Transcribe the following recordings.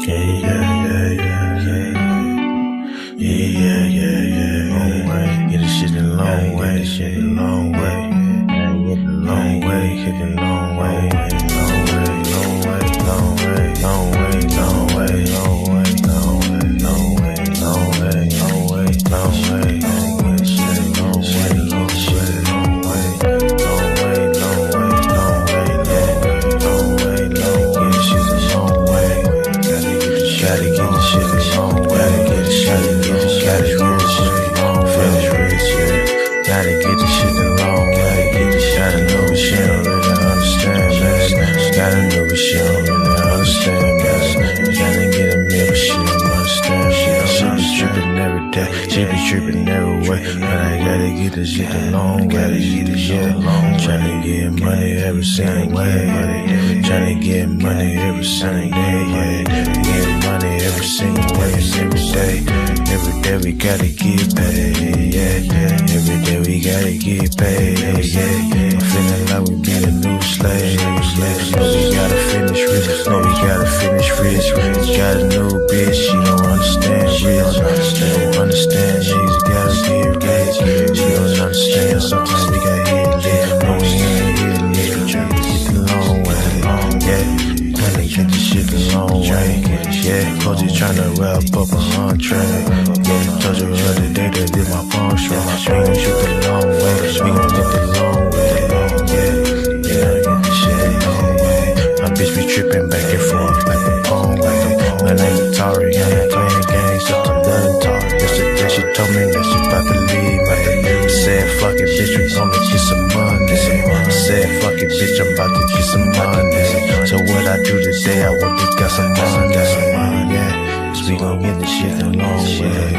Long way, get this shit a long way, this shit a long way, long way, hit the long way, long way, long way, long way, long way, long way, long way, long way, long way, long way, long way, long way, long way, shit, long way, long shit, long way, long way, long way, long way, long way, long way, shit a long way. Gotta get the shit a long way, get the shit, gotta get the shit a long finish rich, yeah. Gotta get the shit a long way, get the shit, gotta know what shit don't really understand, man. Gotta know what shit don't really understand, man. Gotta get a meal, but shit don't understand, shit. She be trippin' every day, she be trippin' every way, but I gotta get the shit a long way, gotta get the shit a long way. Tryna get money every single way, tryna get money every single day, get money every single way, every day. Every day we gotta get paid, yeah. Every day we gotta get paid, yeah. I'm feeling like we be the new slave, yeah. No, we gotta finish rich, no, we gotta finish rich. Got a new bitch, she don't understand, she don't understand, she's gotta get rich, she don't understand, sometimes we gotta hit lit, no, we ain't hit lit, tryna get the long way, yeah. Tryna get the shit the long way, yeah. Cause you tryna wrap up a entree, yeah. Told you the other day that did my phone strong. We gon' shoot the long way, we gon' get the long way, yeah. Yeah, get the shit the long way. My bitch be trippin' back and forth like a phone way. My name Atari, I ain't playing games, so I'm done talking. Yesterday she told me that she bout to leave, man. Said fuck it, bitch, we gonna get some money. Said fuck it, bitch, I'm about to get some money. So what I do today, I went to get some money, yeah. Cause we gon' get the shit the long way,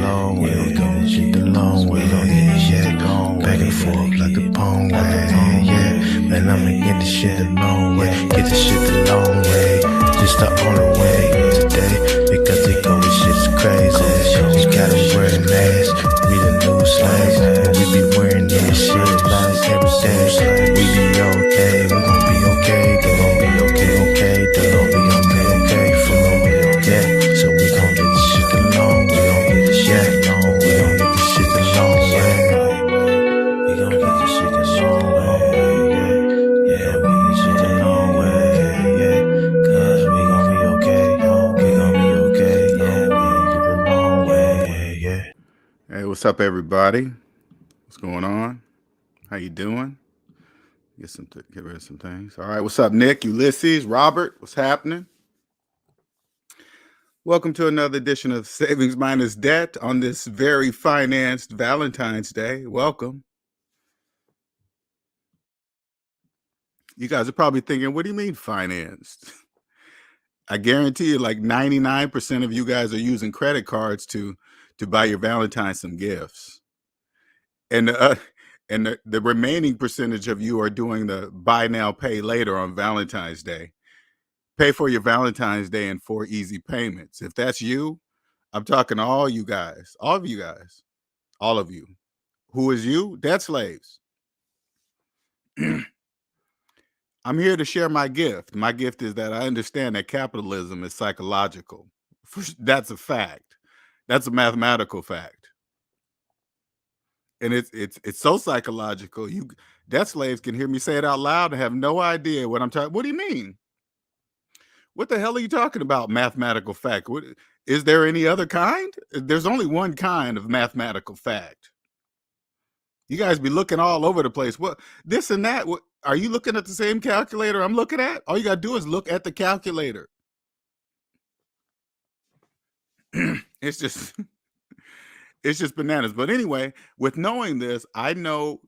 long way, we gon' get shit the long way, yeah. Back and forth like the pong way, yeah. Man, I'ma get the shit the long way, get the shit the long way. Just the only way today, because they go with shit's crazy. You gotta wear a mask, we the new slaves, and we be wearing this shit like every day. We be okay, we gon' be okay, they gon' be okay, they gon' be okay for me, yeah. So we gon' get the shit the long way, we gon' get the shit long way, we gon' get the shit the long way, we gon' get the shit the long way, yeah, we get the shit the long way, yeah. Cause we gon' be okay, we gon' be okay, yeah, we gon' get the long way, yeah. Hey, what's up, everybody? What's going on? How you doing? Get rid of some things. All right, what's up, Nick, Ulysses, Robert? What's happening? Welcome to another edition of Savings Minus Debt on this very financed Valentine's Day. Welcome. You guys are probably thinking, what do you mean financed? I guarantee you like 99% of you guys are using credit cards to buy your Valentine some gifts. And the remaining percentage of you are doing the buy now, pay later on Valentine's Day. Pay for your Valentine's Day in 4 easy payments. If that's you, I'm talking to all you guys, all of you guys, all of you. Who is you? Debt slaves. I'm here to share my gift. My gift is that I understand that capitalism is psychological. That's a fact. That's a mathematical fact. And it's so psychological. You debt slaves can hear me say it out loud and have no idea what I'm talking. What do you mean? What the hell are you talking about? Mathematical fact? What is there any other kind? There's only one kind of mathematical fact. You guys be looking all over the place. What this and that? What, are you looking at the same calculator I'm looking at? All you gotta do is look at the calculator. It's just it's just bananas. But anyway, with knowing this, I know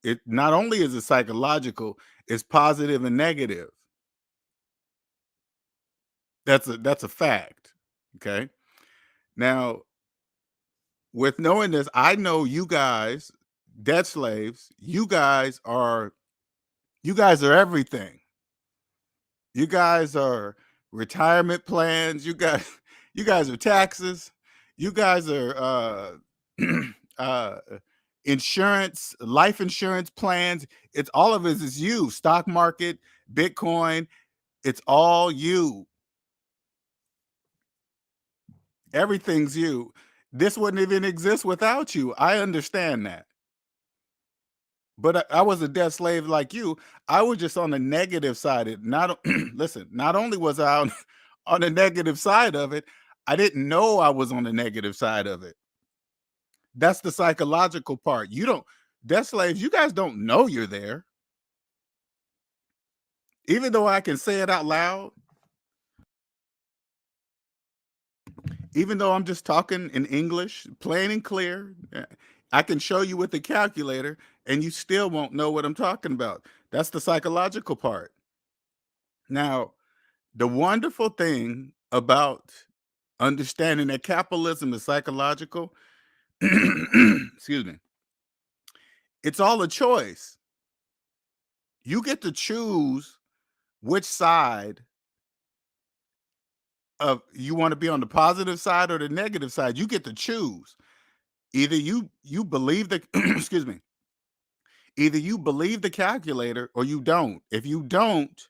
it not only is it psychological, it's positive and negative. That's a fact. Okay. Now, with knowing this, I know you guys, debt slaves, you guys are everything. You guys are retirement plans, you guys are taxes, you guys are insurance, life insurance plans. It's all of it is you. Stock market, Bitcoin, it's all you. Everything's you. This wouldn't even exist without you. I understand that. But I was a debt slave like you. I was just on the negative side. Not listen, not only was I on the negative side of it, I didn't know I was on the negative side of it. That's the psychological part. You don't debt slaves, you guys don't know you're there. Even though I can say it out loud, even though I'm just talking in English, plain and clear, I can show you with the calculator and you still won't know what I'm talking about. That's the psychological part. Now, the wonderful thing about understanding that capitalism is psychological, excuse me, it's all a choice. You get to choose which side of you want to be, on the positive side or the negative side. You get to choose. Either you believe the excuse me, either you believe the calculator or you don't. If you don't,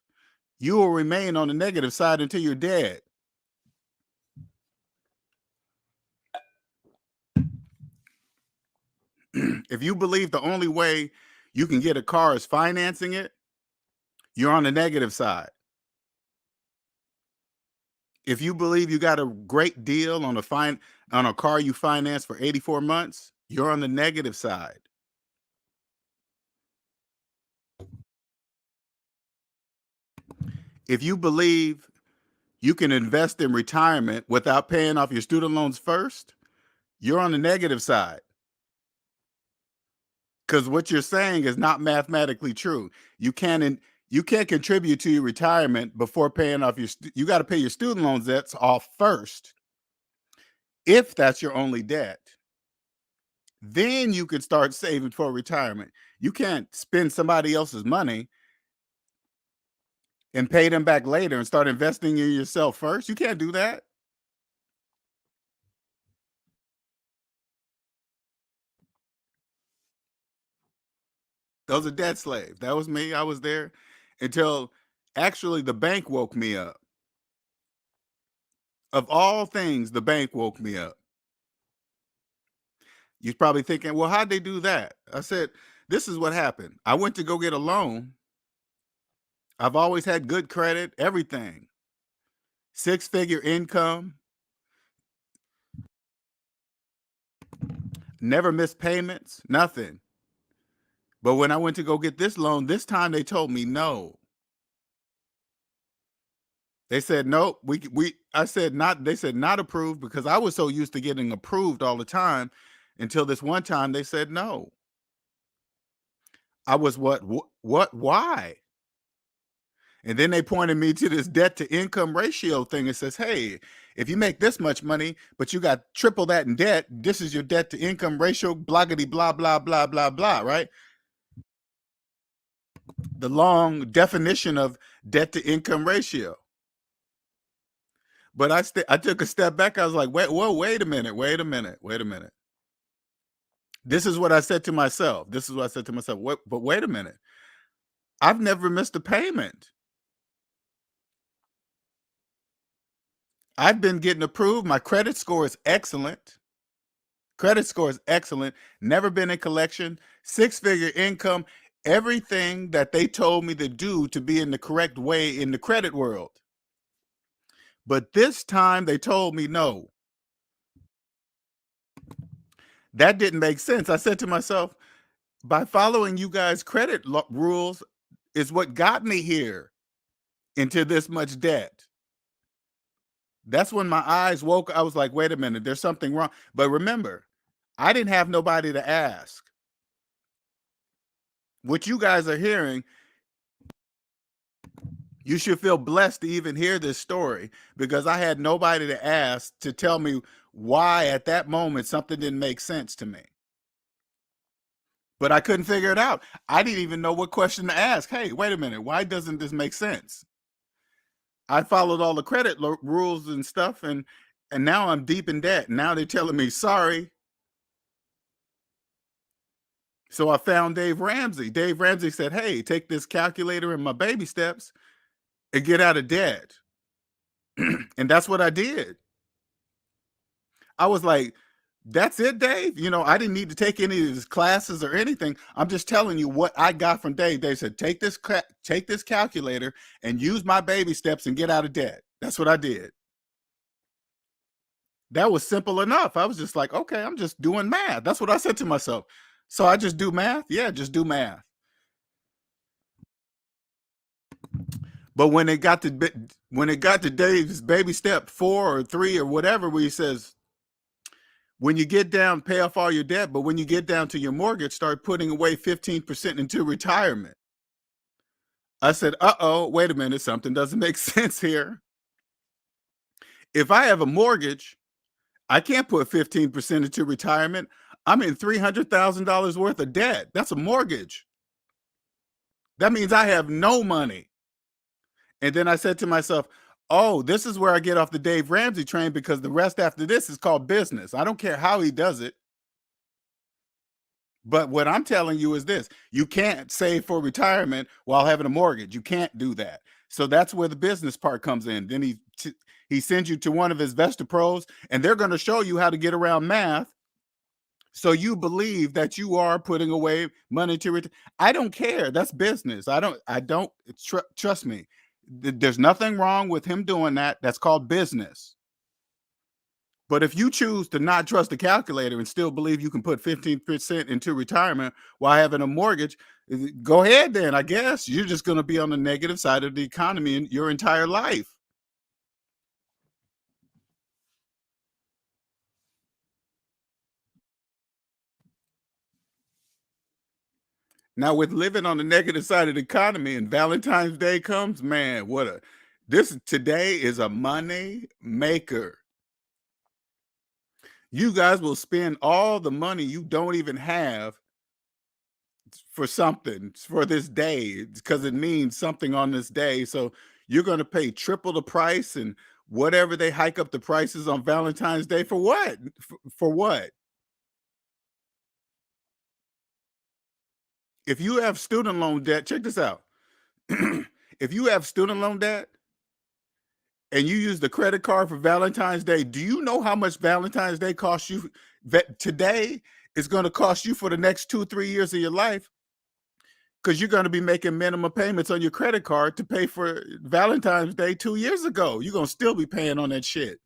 you will remain on the negative side until you're dead. If you believe the only way you can get a car is financing it, you're on the negative side. If you believe you got a great deal on a car you finance for 84 months, you're on the negative side. If you believe you can invest in retirement without paying off your student loans first, you're on the negative side. Because what you're saying is not mathematically true. You can't contribute to your retirement before paying off you got to pay your student loan debts off first. If that's your only debt, then you could start saving for retirement. You can't spend somebody else's money and pay them back later and start investing in yourself first. You can't do that. Those are debt slaves. That was me. I was there until actually the bank woke me up. Of all things, the bank woke me up. You're probably thinking, well, how'd they do that? I said, this is what happened. I went to go get a loan. I've always had good credit, everything. 6-figure income, never missed payments, nothing. But when I went to go get this loan, this time they told me no. They said no. I said not. They said not approved, because I was so used to getting approved all the time, until this one time they said no. I was what? Why? And then they pointed me to this debt to income ratio thing. It says, hey, if you make this much money, but you got triple that in debt, this is your debt to income ratio, bloggity, blah, blah, blah, blah, blah, right? The long definition of debt to income ratio. But I took a step back. I was like, wait a minute. This is what I said to myself. But wait a minute. I've never missed a payment. I've been getting approved. My credit score is excellent. Never been in collection. 6-figure income. Everything that they told me to do to be in the correct way in the credit world. But this time they told me no. That didn't make sense. I said to myself, by following you guys' credit rules is what got me here into this much debt. That's when my eyes woke. I was like, wait a minute, there's something wrong. But remember, I didn't have nobody to ask. What you guys are hearing, you should feel blessed to even hear this story, because I had nobody to ask to tell me why at that moment something didn't make sense to me. But I couldn't figure it out. I didn't even know what question to ask. Hey, wait a minute, why doesn't this make sense? I followed all the credit rules and stuff, and now I'm deep in debt. Now they're telling me sorry. So I found Dave Ramsey. Dave Ramsey said, hey, take this calculator and my baby steps and get out of debt. And that's what I did. I was like, that's it, Dave? I didn't need to take any of his classes or anything. I'm just telling you what I got from Dave. Dave said, take this calculator and use my baby steps and get out of debt. That's what I did. That was simple enough. I was just like, okay, I'm just doing math. That's what I said to myself. So I just do math? Yeah, just do math. But when it got to Dave's baby step 4 or 3 or whatever, where he says, when you get down, pay off all your debt, but when you get down to your mortgage, start putting away 15% into retirement. I said, uh-oh, wait a minute, something doesn't make sense here. If I have a mortgage, I can't put 15% into retirement. I'm in $300,000 worth of debt. That's a mortgage. That means I have no money. And then I said to myself, oh, this is where I get off the Dave Ramsey train, because the rest after this is called business. I don't care how he does it. But what I'm telling you is this: you can't save for retirement while having a mortgage. You can't do that. So that's where the business part comes in. Then he sends you to one of his Vesta pros, and they're going to show you how to get around math. So you believe that you are putting away money to retire. I don't care. That's business. I don't trust me. There's nothing wrong with him doing that. That's called business. But if you choose to not trust the calculator and still believe you can put 15% into retirement while having a mortgage, go ahead then. I guess you're just going to be on the negative side of the economy in your entire life. Now, with living on the negative side of the economy and Valentine's Day comes, man, today is a money maker. You guys will spend all the money you don't even have for something for this day, because it means something on this day. So you're going to pay triple the price and whatever they hike up the prices on Valentine's Day for what? For what? If you have student loan debt, check this out. If you have student loan debt and you use the credit card for Valentine's Day, do you know how much Valentine's Day costs you? That today is going to cost you for the next 2-3 years of your life, because you're going to be making minimum payments on your credit card to pay for Valentine's Day 2 years ago. You're going to still be paying on that shit.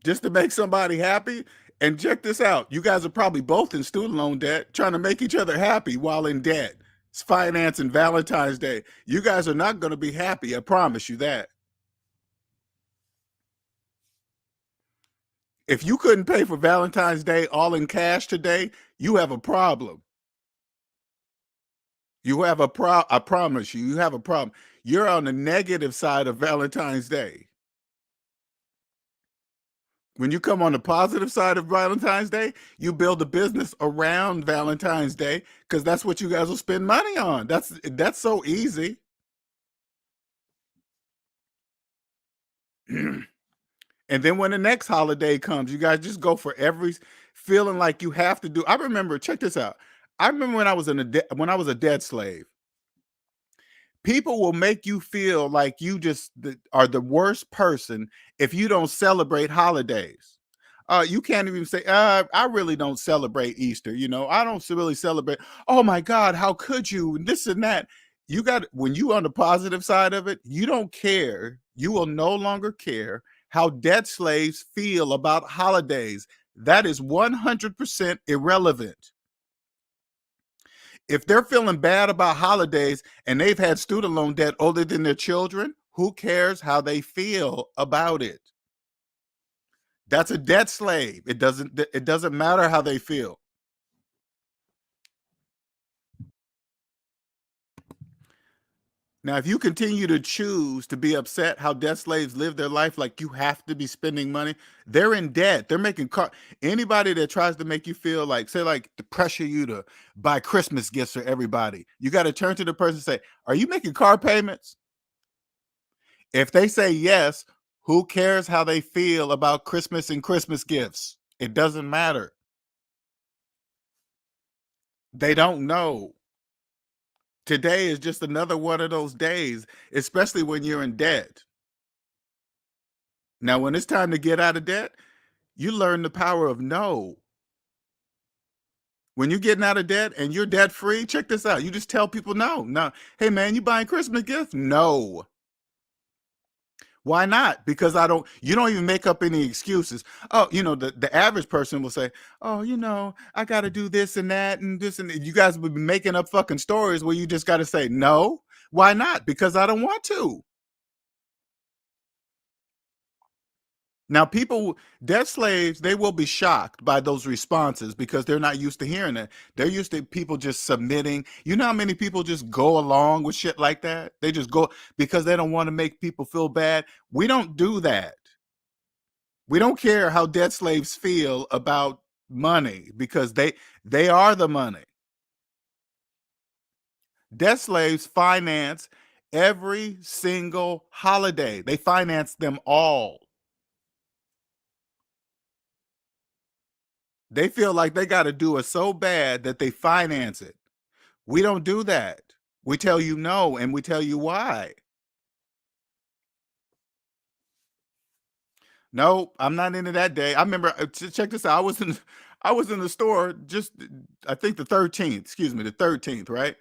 Just to make somebody happy. And check this out. You guys are probably both in student loan debt, trying to make each other happy while in debt. It's financing Valentine's Day. You guys are not going to be happy. I promise you that. If you couldn't pay for Valentine's Day all in cash today, you have a problem. I promise you, you have a problem. You're on the negative side of Valentine's Day. When you come on the positive side of Valentine's Day, you build a business around Valentine's Day, because that's what you guys will spend money on. That's so easy. And then when the next holiday comes, you guys just go for every feeling like you have to do. I remember, check this out. I remember when I was when I was a debt slave. People will make you feel like you just are the worst person if you don't celebrate holidays. You can't even say, I really don't celebrate Easter. I don't really celebrate. Oh my God, how could you? And this and that. When you on the positive side of it, you don't care. You will no longer care how debt slaves feel about holidays. That is 100% irrelevant. If they're feeling bad about holidays and they've had student loan debt older than their children, who cares how they feel about it? That's a debt slave. It doesn't matter how they feel. Now, if you continue to choose to be upset how debt slaves live their life, like you have to be spending money, they're in debt. They're making anybody that tries to make you feel like, say, like to pressure you to buy Christmas gifts for everybody, you got to turn to the person and say, are you making car payments? If they say yes, who cares how they feel about Christmas and Christmas gifts? It doesn't matter. They don't know. Today is just another one of those days, especially when you're in debt. Now, when it's time to get out of debt, you learn the power of no. When you're getting out of debt and you're debt free, check this out. You just tell people no. No. Hey man, you buying Christmas gifts? No. Why not? Because you don't even make up any excuses. Oh, the average person will say, oh, I got to do this and that and this and that. You guys would be making up fucking stories where you just got to say, no. Why not? Because I don't want to. Now, debt slaves, they will be shocked by those responses because they're not used to hearing it. They're used to people just submitting. You know how many people just go along with shit like that? They just go because they don't want to make people feel bad. We don't do that. We don't care how debt slaves feel about money because they are the money. Debt slaves finance every single holiday. They finance them all. They feel like they got to do it so bad that they finance it. We don't do that. We tell you no, and we tell you why. No, I'm not into that day. I remember, check this out. I was in the store just, I think the 13th, excuse me, the 13th, right?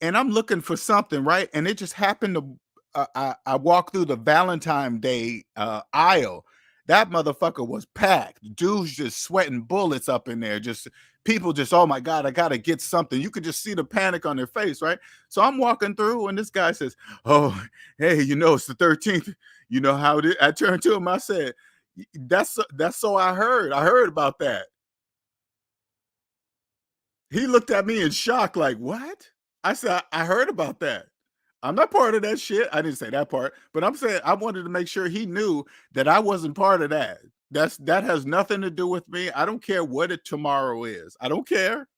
And I'm looking for something, right? And it just happened to, I walked through the Valentine Day aisle. That motherfucker was packed. Dudes just sweating bullets up in there. Just people just, oh my God, I got to get something. You could just see the panic on their face, right? So I'm walking through and this guy says, oh, hey, it's the 13th. You know how it is? I turned to him, I said, that's so I heard. I heard about that. He looked at me in shock, like, what? I said, I heard about that. I'm not part of that shit. I didn't say that part, but I'm saying I wanted to make sure he knew that I wasn't part of that. That has nothing to do with me. I don't care what tomorrow is. I don't care.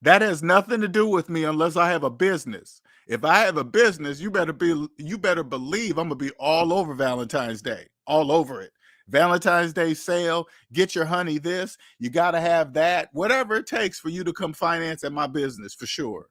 That has nothing to do with me unless I have a business. If I have a business, you better believe I'm gonna be all over Valentine's Day, all over it. Valentine's Day sale, get your honey this, you gotta have that, whatever it takes for you to come finance at my business for sure.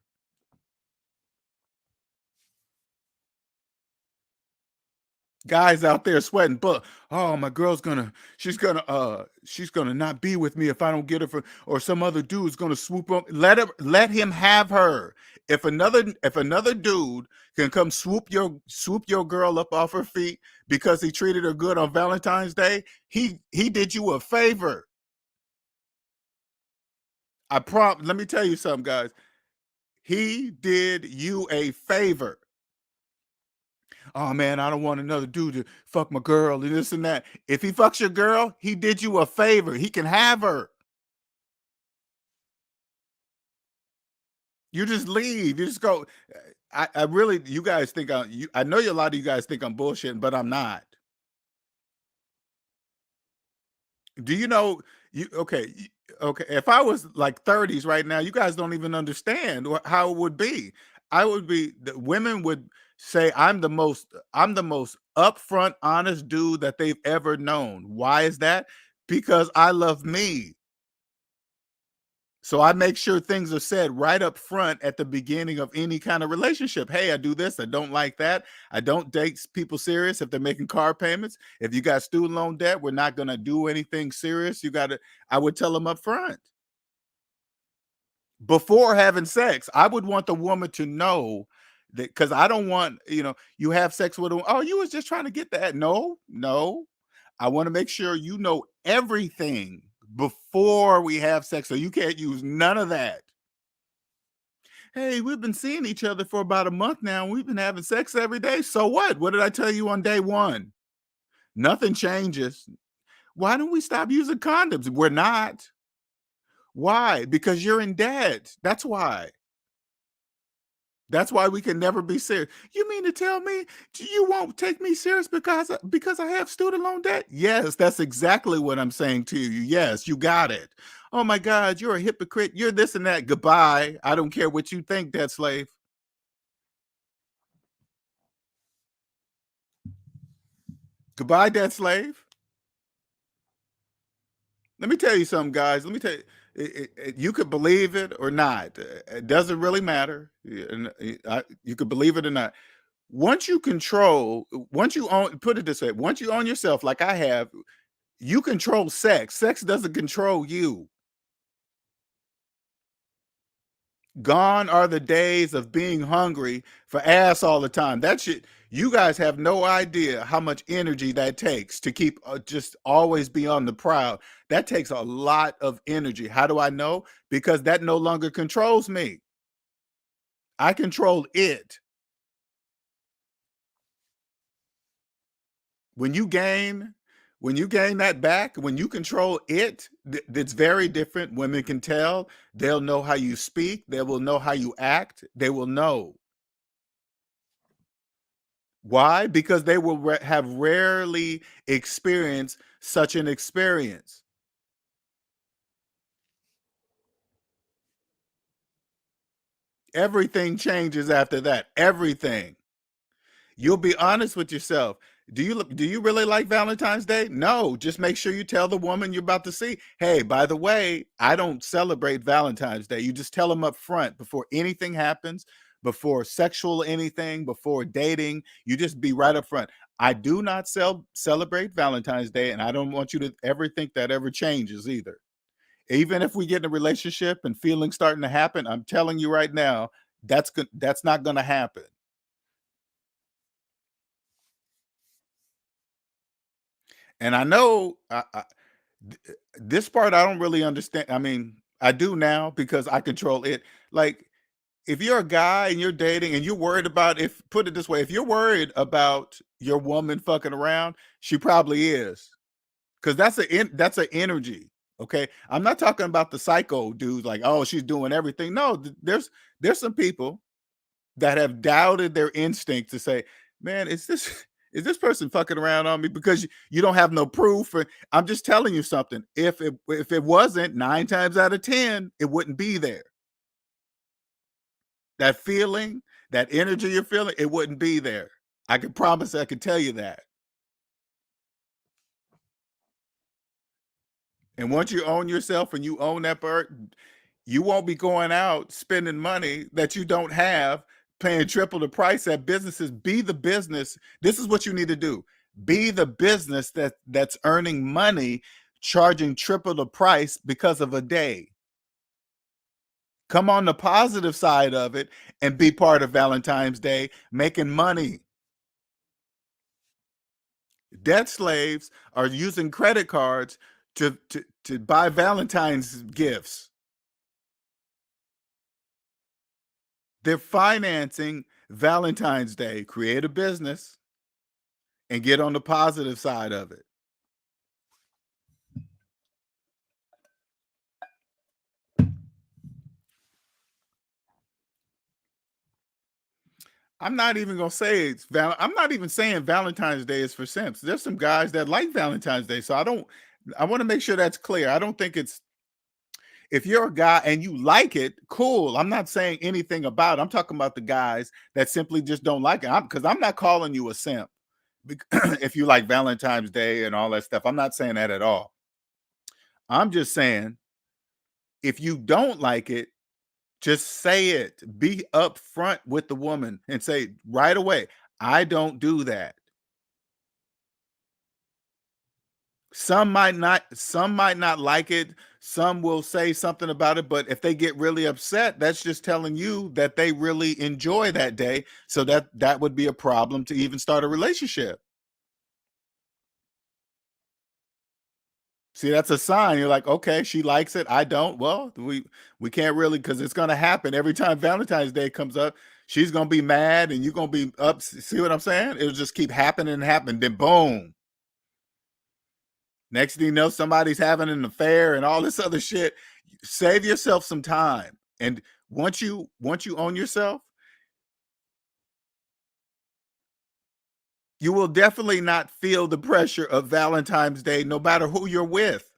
Guys out there sweating, but oh, my girl's gonna, she's gonna not be with me if I don't get her for, or some other dude's gonna swoop up. Let him have her. If another dude can come swoop your girl up off her feet because he treated her good on Valentine's Day, he did you a favor. Let me tell you something, guys. He did you a favor. Oh man, I don't want another dude to fuck my girl and this and that. If he fucks your girl, he did you a favor. He can have her. You just leave. You just go. I really, you guys think I know a lot of you guys think I'm bullshitting, but I'm not. Do you know okay, okay, if I was like 30s right now, you guys don't even understand how it would be. The women would say I'm the most upfront honest dude that they've ever known. Why is that? Because I love me. So I make sure things are said right up front at the beginning of any kind of relationship. Hey, I do this. I don't like that. I don't date people serious if they're making car payments. If you got student loan debt, we're not going to do anything serious. I would tell them up front before having sex. I would want the woman to know that, because I don't want, you have sex with them. Oh, you was just trying to get that. No, no. I want to make sure you know everything before we have sex. So you can't use none of that. Hey, we've been seeing each other for about a month now. And we've been having sex every day. So what? What did I tell you on day one? Nothing changes. Why don't we stop using condoms? We're not. Why? Because you're in debt. That's why. That's why we can never be serious. You mean to tell me you won't take me serious because I have student loan debt? Yes, that's exactly what I'm saying to you. Yes, you got it. Oh my God, you're a hypocrite. You're this and that. Goodbye. I don't care what you think, debt slave. Goodbye, debt slave. Let me tell you something, guys. Let me tell you. You could believe it or not. It doesn't really matter. You could believe it or not. Once you own, put it this way, once you own yourself, like I have, you control sex. Sex doesn't control you. Gone are the days of being hungry for ass all the time. That shit, you guys have no idea how much energy that takes to keep just always be on the prowl. That takes a lot of energy. How do I know? Because that no longer controls me. I control it. When you gain, when you gain that back, when you control it, that's very different. Women can tell. They'll know how you speak. They will know how you act. They will know. Why? Because they will have rarely experienced such an experience. Everything changes after that. Everything. You'll be honest with yourself. Do you really like Valentine's Day? No, just make sure you tell the woman you're about to see, hey, by the way, I don't celebrate Valentine's Day. You just tell them up front before anything happens, before sexual anything, before dating. You just be right up front. I do not celebrate Valentine's Day, and I don't want you to ever think that ever changes either. Even if we get in a relationship and feelings starting to happen, I'm telling you right now, that's not going to happen. And I know this part I don't really understand. I mean, I do now because I control it. Like, if you're a guy and you're dating and you're worried about, if put it this way, if you're worried about your woman fucking around, she probably is, because that's an energy. Okay, I'm not talking about the psycho dudes like, oh, she's doing everything. No, there's some people that have doubted their instinct to say, man, is this person fucking around on me? Because you don't have no proof. I'm just telling you something. If it wasn't, 9 times out of 10, it wouldn't be there. That feeling, that energy you're feeling, it wouldn't be there. I can promise, I can tell you that. And once you own yourself and you own that bird, you won't be going out spending money that you don't have, paying triple the price at businesses. Be the business. This is what you need to do. Be the business that's earning money, charging triple the price because of a day. Come on the positive side of it and be part of Valentine's Day, making money. Debt slaves are using credit cards to buy Valentine's gifts. They're financing Valentine's Day. Create a business and get on the positive side of it. I'm not even gonna say I'm not even saying Valentine's Day is for simps. There's some guys that like Valentine's Day, so I want to make sure that's clear. I don't think it's, if you're a guy and you like it, cool. I'm not saying anything about it. I'm talking about the guys that simply just don't like it. Because I'm not calling you a simp if you like Valentine's Day and all that stuff. I'm not saying that at all. I'm just saying, if you don't like it, just say it. Be upfront with the woman and say right away, I don't do that. Some might not like it. Some will say something about it, but if they get really upset, that's just telling you that they really enjoy that day. So that would be a problem to even start a relationship. See, that's a sign. You're like, okay, she likes it. I don't. Well, we can't really, because it's gonna happen every time Valentine's Day comes up. She's gonna be mad and you're gonna be up. See what I'm saying? It'll just keep happening and happening. Then boom. Next thing you know, somebody's having an affair and all this other shit. Save yourself some time. And once you own yourself, you will definitely not feel the pressure of Valentine's Day, no matter who you're with.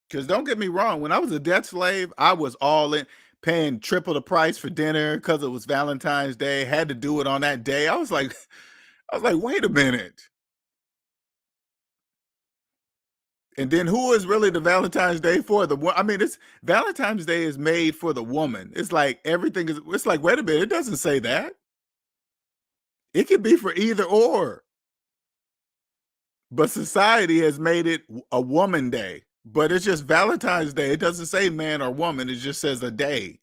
Because don't get me wrong, when I was a debt slave, I was all in, paying triple the price for dinner because it was Valentine's Day. Had to do it on that day. I was like, wait a minute. And then who is really the Valentine's Day for? I mean, it's Valentine's Day is made for the woman. It's like everything is, it's like, wait a minute, it doesn't say that. It could be for either or. But society has made it a woman day. But it's just Valentine's Day. It doesn't say man or woman. It just says a day.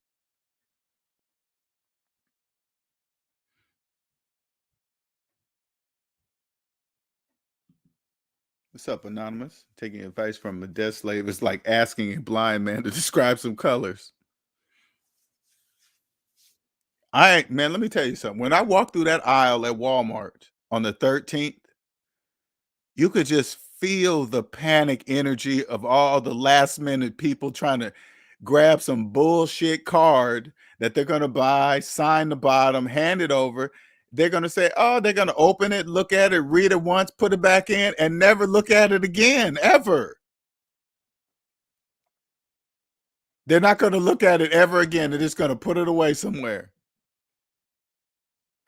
What's up, Anonymous? Taking advice from a dead slave is like asking a blind man to describe some colors. Man, let me tell you something. When I walked through that aisle at Walmart on the 13th, you could just feel the panic energy of all the last minute people trying to grab some bullshit card that they're going to buy, sign the bottom, hand it over. They're going to say, oh, they're going to open it, look at it, read it once, put it back in, and never look at it again, ever. They're not going to look at it ever again. They're just going to put it away somewhere.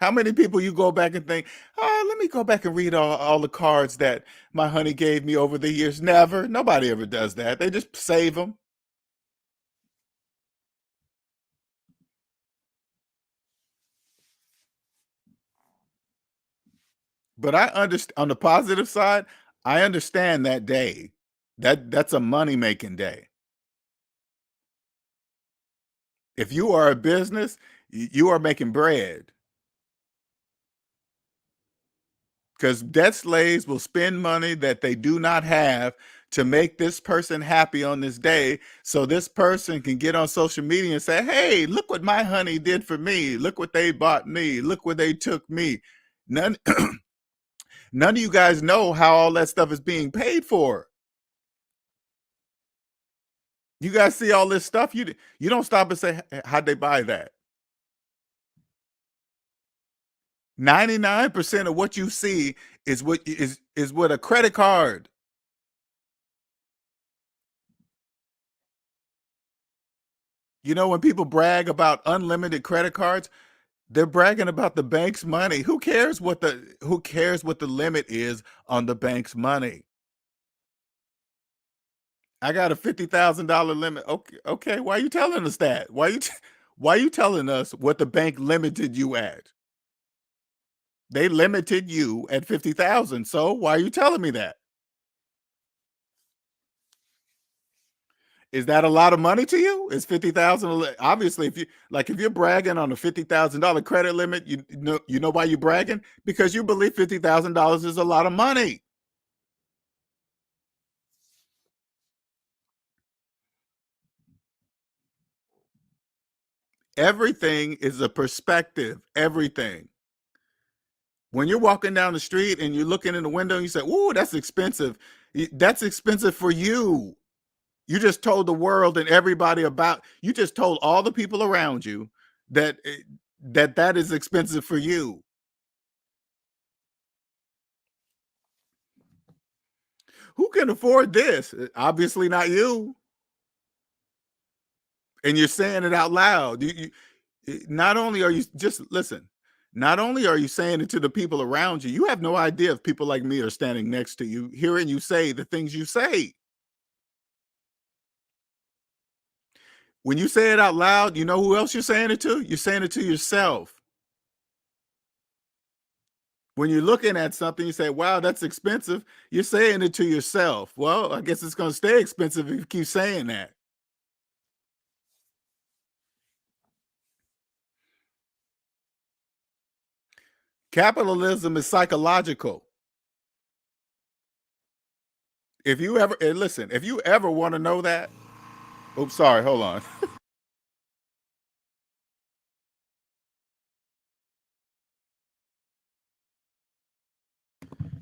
How many people you go back and think, oh, let me go back and read all the cards that my honey gave me over the years? Never. Nobody ever does that. They just save them. But I understand, on the positive side, I understand that day. That's a money-making day. If you are a business, you are making bread. Because debt slaves will spend money that they do not have to make this person happy on this day, so this person can get on social media and say, hey, look what my honey did for me. Look what they bought me. Look where they took me. None of you guys know how all that stuff is being paid for. You guys see all this stuff, you don't stop and say, how'd they buy that? 99% of what you see is what is with a credit card. You know, when people brag about unlimited credit cards, they're bragging about the bank's money. Who cares what the limit is on the bank's money? I got a $50,000 limit. Okay, why are you telling us that? Why are you telling us what the bank limited you at? They limited you at 50,000. So why are you telling me that? Is that a lot of money to you? Is 50,000? Obviously, if you're bragging on a $50,000 credit limit, you know why you're bragging? Because you believe $50,000 is a lot of money. Everything is a perspective. Everything. When you're walking down the street and you're looking in the window and you say, "Ooh, that's expensive." That's expensive for you. You just told the world and everybody you just told all the people around you that that is expensive for you. Who can afford this? Obviously not you. And you're saying it out loud. Not only are you just listen, not only are you saying it to the people around you, you have no idea if people like me are standing next to you, hearing you say the things you say. When you say it out loud, you know who else you're saying it to? You're saying it to yourself. When you're looking at something, you say, wow, that's expensive. You're saying it to yourself. Well, I guess it's going to stay expensive if you keep saying that. Capitalism is psychological. If you ever, and listen, if you ever want to know that, oops, sorry, hold on.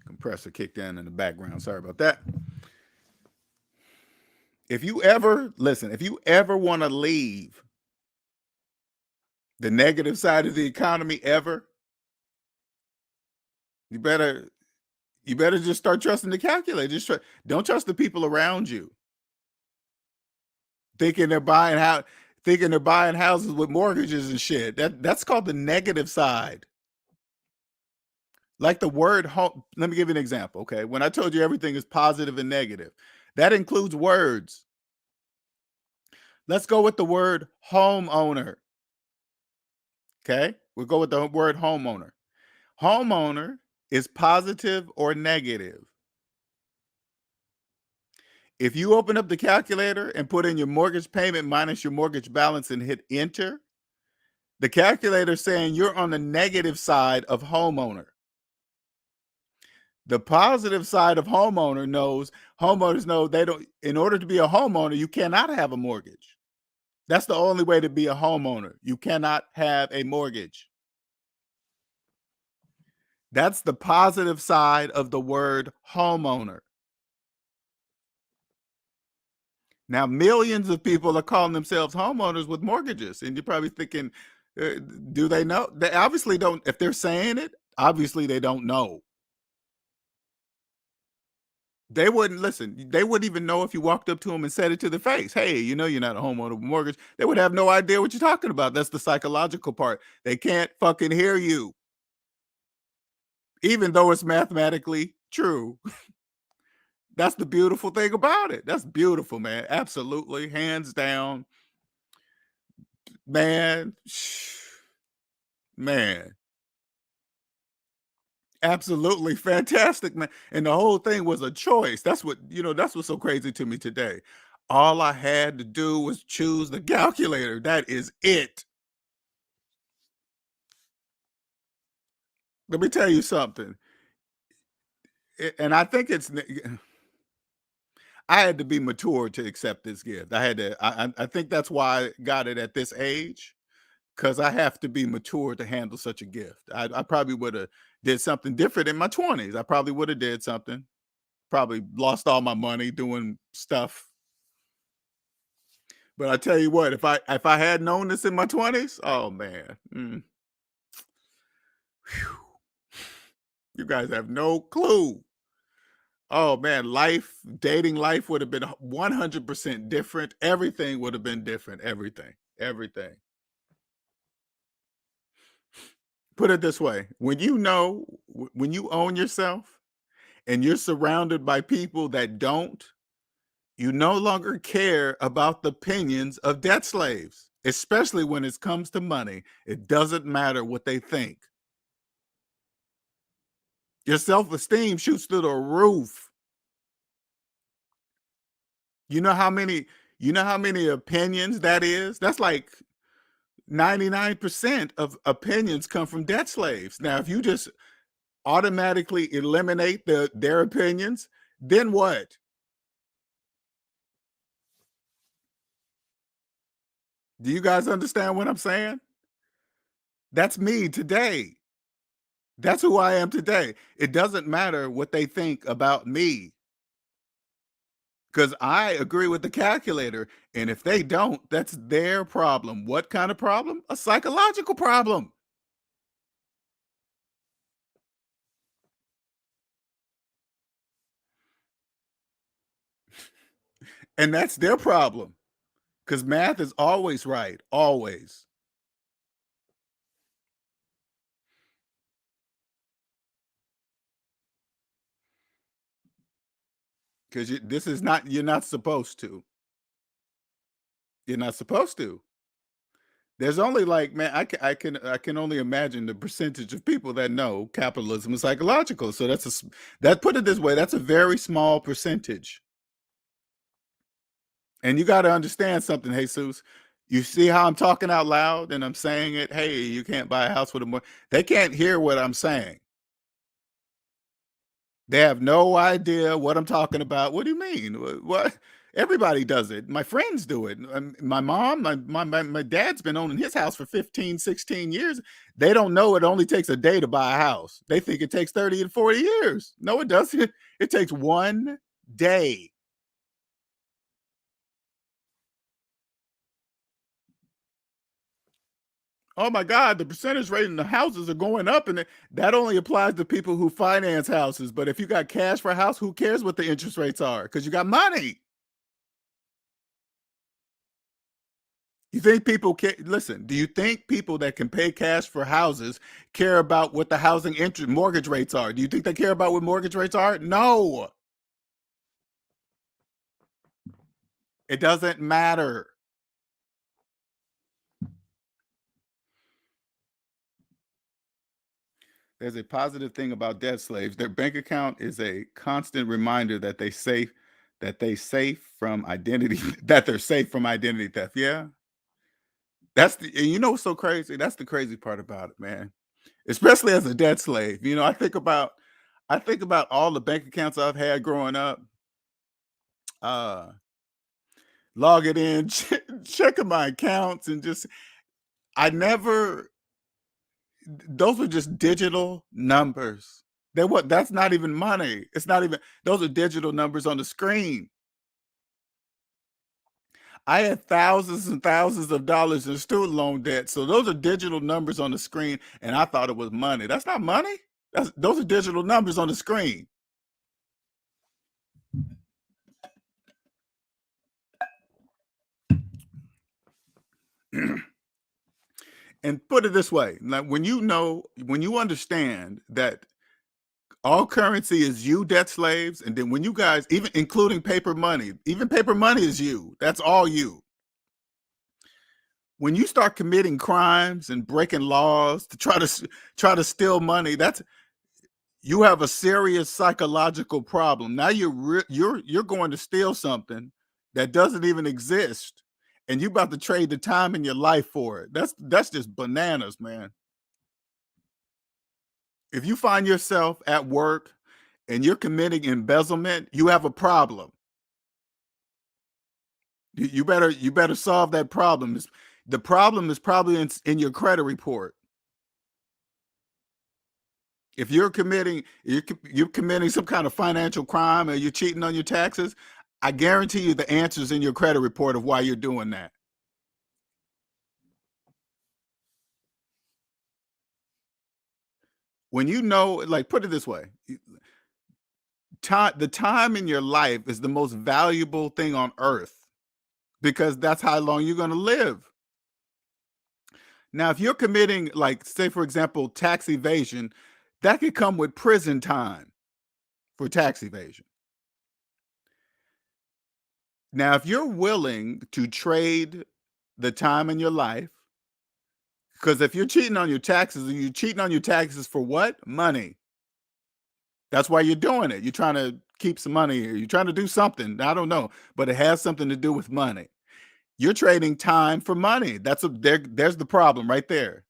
Compressor kicked in the background. Sorry about that. If you ever want to leave the negative side of the economy ever, you better just start trusting the calculator. Don't trust the people around you. Thinking they're buying houses with mortgages and shit. That's called the negative side. Like the word home. Let me give you an example. Okay. When I told you everything is positive and negative, That includes words. Let's go with the word homeowner. Okay, we'll go with the word homeowner. Homeowner is positive or negative. If you open up the calculator and put in your mortgage payment minus your mortgage balance and hit enter, the calculator is saying you're on the negative side of homeowner. The positive side of homeowners know they don't, in order to be a homeowner, you cannot have a mortgage. That's the only way to be a homeowner. You cannot have a mortgage. That's the positive side of the word homeowner. Now, millions of people are calling themselves homeowners with mortgages. And you're probably thinking, do they know? They obviously don't. If they're saying it, obviously they don't know. They wouldn't listen. They wouldn't even know if you walked up to them and said it to their face. Hey, you know you're not a homeowner with mortgage. They would have no idea what you're talking about. That's the psychological part. They can't fucking hear you, even though it's mathematically true. That's the beautiful thing about it. That's beautiful, man. Absolutely. Hands down. Man. Man. Absolutely fantastic, man. And the whole thing was a choice. That's what's so crazy to me today. All I had to do was choose the calculator. That is it. Let me tell you something. And I think I had to be mature to accept this gift. I think that's why I got it at this age, because I have to be mature to handle such a gift. I probably would have did something different in my 20s. I probably would have did something. Probably lost all my money doing stuff. But I tell you what, if I had known this in my 20s, oh man. You guys have no clue. Oh man, dating life would have been 100% different. Everything would have been different. Everything. Everything. Put it this way, when you own yourself and you're surrounded by people that don't, you no longer care about the opinions of debt slaves, especially when it comes to money. It doesn't matter what they think. Your self-esteem shoots through the roof. You know how many opinions that is? That's like 99% of opinions come from debt slaves. Now, if you just automatically eliminate their opinions, then what? Do you guys understand what I'm saying? That's me today. That's who I am today. It doesn't matter what they think about me, because I agree with the calculator. And if they don't, that's their problem. What kind of problem? A psychological problem. And that's their problem, because math is always right. Always. Because you're not supposed to. You're not supposed to. There's only like, man, I can only imagine the percentage of people that know capitalism is psychological. So put it this way, that's a very small percentage. And you got to understand something, Jesus. You see how I'm talking out loud and I'm saying it, hey, you can't buy a house with a mortgage. They can't hear what I'm saying. They have no idea what I'm talking about. What do you mean? What? Everybody does it. My friends do it. My mom, my dad's been owning his house for 15, 16 years. They don't know it only takes a day to buy a house. They think it takes 30 and 40 years. No, it doesn't. It takes one day. Oh my God, the percentage rate in the houses are going up, and that only applies to people who finance houses. But if you got cash for a house, who cares what the interest rates are? Because you got money. You think people can listen? Do you think people that can pay cash for houses care about what the housing mortgage rates are? Do you think they care about what mortgage rates are? No. It doesn't matter. There's a positive thing about debt slaves. Their bank account is a constant reminder that they safe from identity that they're safe from identity theft. Yeah. And you know what's so crazy? That's the crazy part about it, man. Especially as a debt slave. I think about all the bank accounts I've had growing up, uh, logging in, checking my accounts, and just I never those were just digital numbers. That's not even money. It's not even those are digital numbers on the screen. I had thousands and thousands of dollars in student loan debt. So those are digital numbers on the screen, and I thought it was money. That's not money. Those are digital numbers on the screen. And put it this way, like when you understand that all currency is you, debt slaves, and then when you guys, even including paper money, even paper money is you. That's all you. When you start committing crimes and breaking laws to try to steal money, that's you have a serious psychological problem. Now you're going to steal something that doesn't even exist, and you about to trade the time in your life for it. That's just bananas, man. If you find yourself at work and you're committing embezzlement, you have a problem. You better solve that problem. The problem is probably in your credit report. If you're committing some kind of financial crime or you're cheating on your taxes, I guarantee you the answer's in your credit report of why you're doing that. When you know, like, put it this way, the time in your life is the most valuable thing on earth because that's how long you're going to live. Now, if you're committing, like, say, for example, tax evasion, that could come with prison time for tax evasion. Now, if you're willing to trade the time in your life, because if you're cheating on your taxes, and you're cheating on your taxes for what? Money. That's why you're doing it. You're trying to keep some money, or you're trying to do something. I don't know, but it has something to do with money. You're trading time for money. There's the problem right there.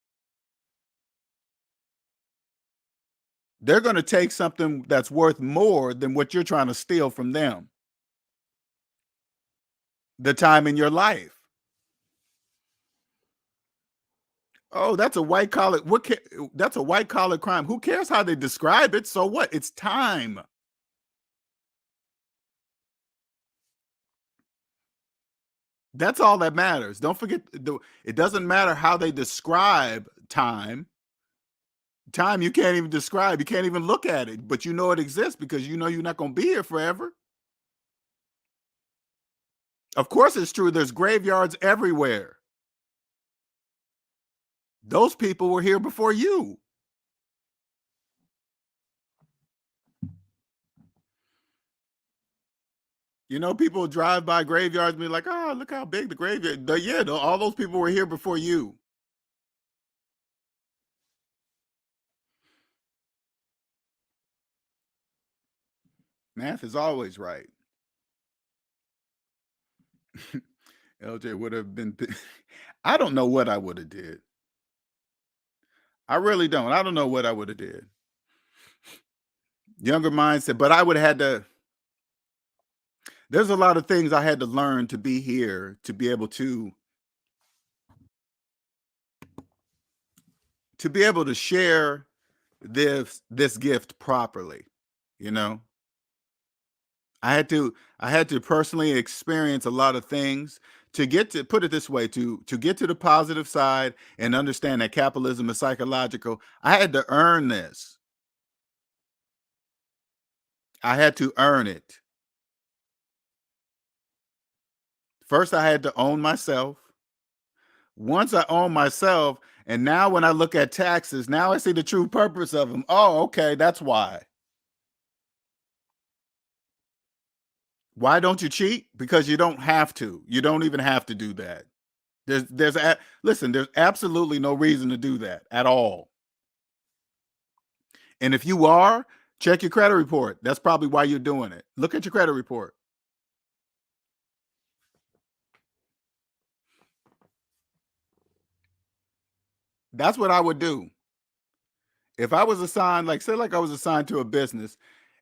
They're going to take something that's worth more than what you're trying to steal from them. The time in your life. Oh, that's a white collar. That's a white collar crime. Who cares how they describe it? So what? It's time. That's all that matters. Don't forget, it doesn't matter how they describe time. Time you can't even describe. You can't even look at it, but you know it exists because you know you're not going to be here forever. Of course, it's true. There's graveyards everywhere. Those people were here before you. You know, people drive by graveyards and be like, "Oh, look how big the graveyard." Yeah, all those people were here before you. Math is always right. LJ would have been. I don't know what I would have did. I really don't. I don't know what I would have did. Younger mindset, but I would have had to. There's a lot of things I had to learn to be here to be able to share this gift properly. You know, I had to personally experience a lot of things to get to put it this way to get to the positive side and understand that capitalism is psychological. I had to earn this. I had to earn it. First, I had to own myself. Once I own myself, and now when I look at taxes, now I see the true purpose of them. Oh, okay, that's why. Why don't you cheat? Because you don't have to. You don't even have to do that. Listen, there's absolutely no reason to do that at all. And if you are, check your credit report. That's probably why you're doing it. Look at your credit report. That's what I would do. If I was assigned, like say like I was assigned to a business